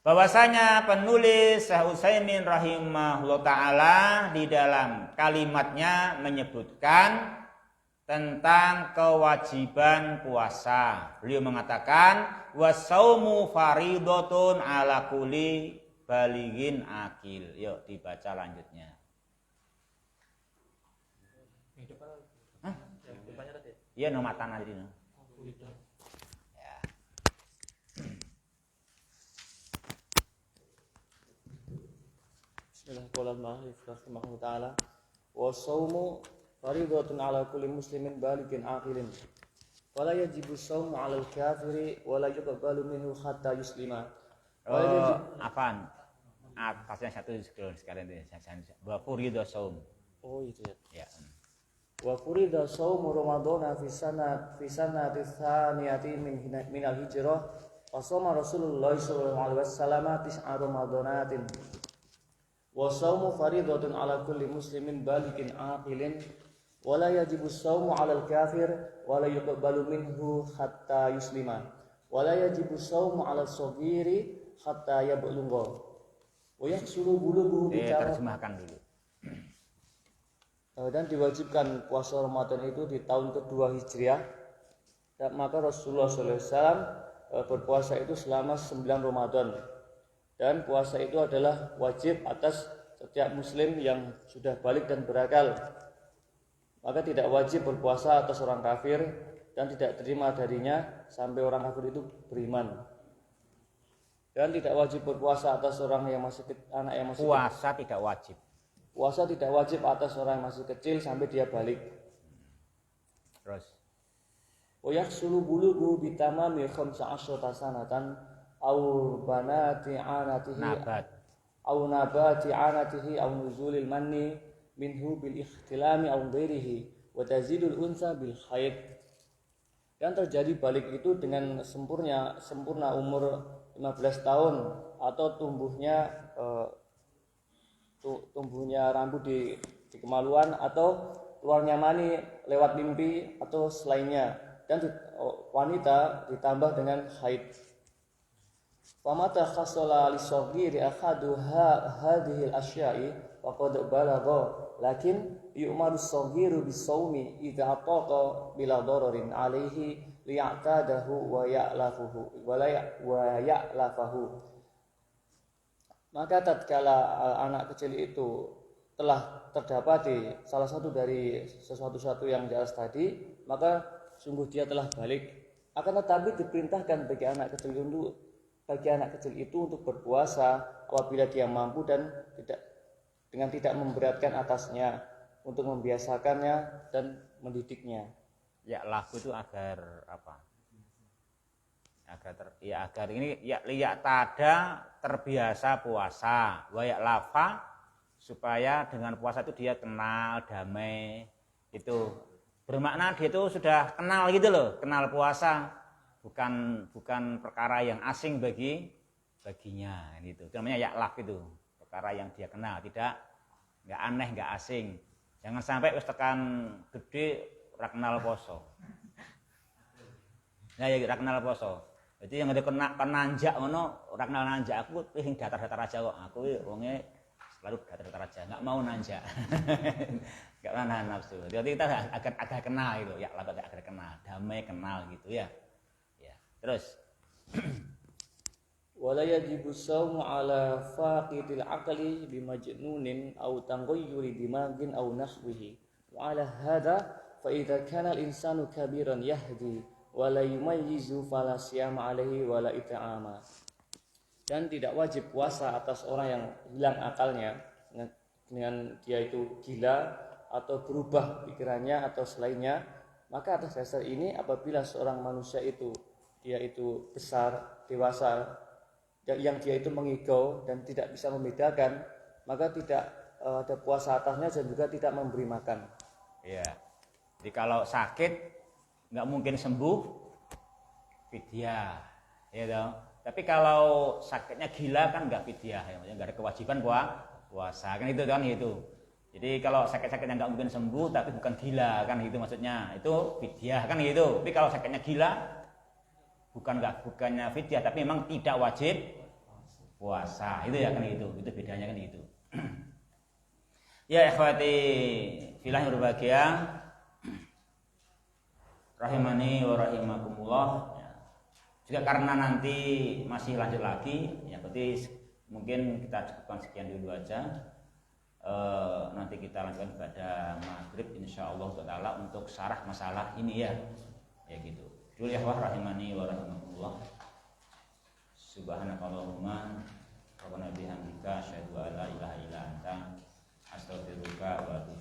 Speaker 3: bahwasanya penulis Syekh Utsaimin rahimahullah taala di dalam kalimatnya menyebutkan tentang kewajiban puasa. Beliau mengatakan wasaumu faridotun ala kulli balighin akil. Yuk dibaca lanjutnya. Hah? Iya nomor tanah di sini. Ya.
Speaker 5: Bismillahirrahmanirrahim. Rahimahullah taala. Wasaumu faridatun ala kulli muslimin balighin aqilin. Wala yajibu shaumu 'ala al-kafiri wala yuqbalu minhu hatta yuslima.
Speaker 3: Afan. Atasnya satu sekalian deh. Wa furidu shaum.
Speaker 5: Oh itu ya.
Speaker 3: Ya.
Speaker 5: Wa furida shaumu ramadhana fi sanati tsaniyati min al-hijrah. Wa shoma Rasulullah sallallahu alaihi wasallam 9 ramadhanatin. Wa shaumu faridatun 'ala kulli muslimin balighin aqilin. Wala yajibu shaumu 'alal kafir wala yuqbalu minhu hatta yuslima. Wala yajibu shaumu 'alal shaghiri hatta yablugha. Wa yahsulu bulughu bi
Speaker 3: terjemahkan dulu.
Speaker 5: Dan diwajibkan puasa Ramadan itu di tahun kedua Hijriah. Dan maka Rasulullah SAW berpuasa itu selama 9 Ramadan. Dan puasa itu adalah wajib atas setiap muslim yang sudah balik dan berakal. Maka tidak wajib berpuasa atas orang kafir dan tidak terima darinya sampai orang kafir itu beriman. Dan tidak wajib berpuasa atas orang yang masih anak yang masih
Speaker 3: puasa tidak wajib.
Speaker 5: Puasa tidak wajib atas orang yang masih kecil sampai dia balik.
Speaker 3: Terus
Speaker 5: wa yahsulu bulughu bi tamami 15 sanatan aw banati anatihi nabati anatihi aw nuzulil manni minhu bil ikhtilami aw ghairihi wa tazidul unsa bil haid. Yang terjadi balik itu dengan sempurna umur 15 tahun atau tumbuhnya rambut di kemaluan atau keluarnya mani lewat mimpi atau selainnya, dan wanita ditambah dengan haid. Wa mata khasala li-shaghiri akhadu hadhil asya'i faqad balagha lakin yu'maru as-saghiru bis-sawmi idza ataqa bila dararin alaihi liya'tadahu wa ya'lafuhu wa ya'lafahu. Maka tatkala anak kecil itu telah terdapat salah satu dari sesuatu yang di atas tadi, maka sungguh dia telah balik. Akan tetapi diperintahkan bagi anak kecil itu untuk berpuasa apabila dia mampu dan tidak memberatkan atasnya, untuk membiasakannya dan mendidiknya.
Speaker 3: Ya lafu itu agar apa? Agar ini liyak tada terbiasa puasa, wayak lafa supaya dengan puasa itu dia kenal damai, itu bermakna dia itu sudah kenal gitu loh, kenal puasa, bukan perkara yang asing baginya gitu. Itu namanya yaklaf itu, perkara yang dia kenal, nggak aneh, nggak asing. Jangan sampai wis tekan gede ora kenal poso. Nah ya ora kenal poso. Jadi yang ada kena nanjak ngono, ora kenal nanjak, aku sing datar-datar aja kok. Aku wonge selalu datar-datar aja, nggak mau nanjak. Nggak nahan nafsu. Jadi kita agak kenal gitu, ya agak kenal, damai kenal gitu ya. Ya. Terus
Speaker 5: Wala yajibu shawmu ala faqidil aqli bimajnunin aw tanghayyuri dimagin aw nahwihi. Wa ala hadha fa idza kana al-insanu kabiran yahdi wa la yumayyizu fala siyama alaihi wa la it'ama. Dan tidak wajib puasa atas orang yang hilang akalnya dengan dia itu gila atau berubah pikirannya atau selainnya. Maka atas dasar ini apabila seorang manusia itu dia itu besar, dewasa, yang dia itu mengigau dan tidak bisa membedakan, maka tidak ada puasa atasnya dan juga tidak memberi makan.
Speaker 3: ya. Jadi kalau sakit nggak mungkin sembuh, fidyah, ya dong. Tapi kalau sakitnya gila kan nggak fidyah, ya, maksudnya nggak ada kewajiban puasa, kan itu kan itu. Jadi kalau sakit-sakitnya nggak mungkin sembuh, tapi bukan gila, kan itu maksudnya, itu fidyah kan gitu. Tapi kalau sakitnya gila, bukannya fidyah, tapi memang tidak wajib puasa, itu ya kan itu bedanya kan itu. Ya ikhwati fillah yang berbahagia, rahimani wa rahimakumullah. Ya. Juga karena nanti masih lanjut lagi, ya berarti mungkin kita cukupkan sekian dulu aja. Nanti kita lanjutkan pada maghrib insyaallah taala untuk syarah masalah ini ya gitu. Dulu ya rahimani wa rahimakumullah. Subhanakallahumma rabbana bihamdika asyhadu an la ilaha illa anta astaghfiruka wa atubu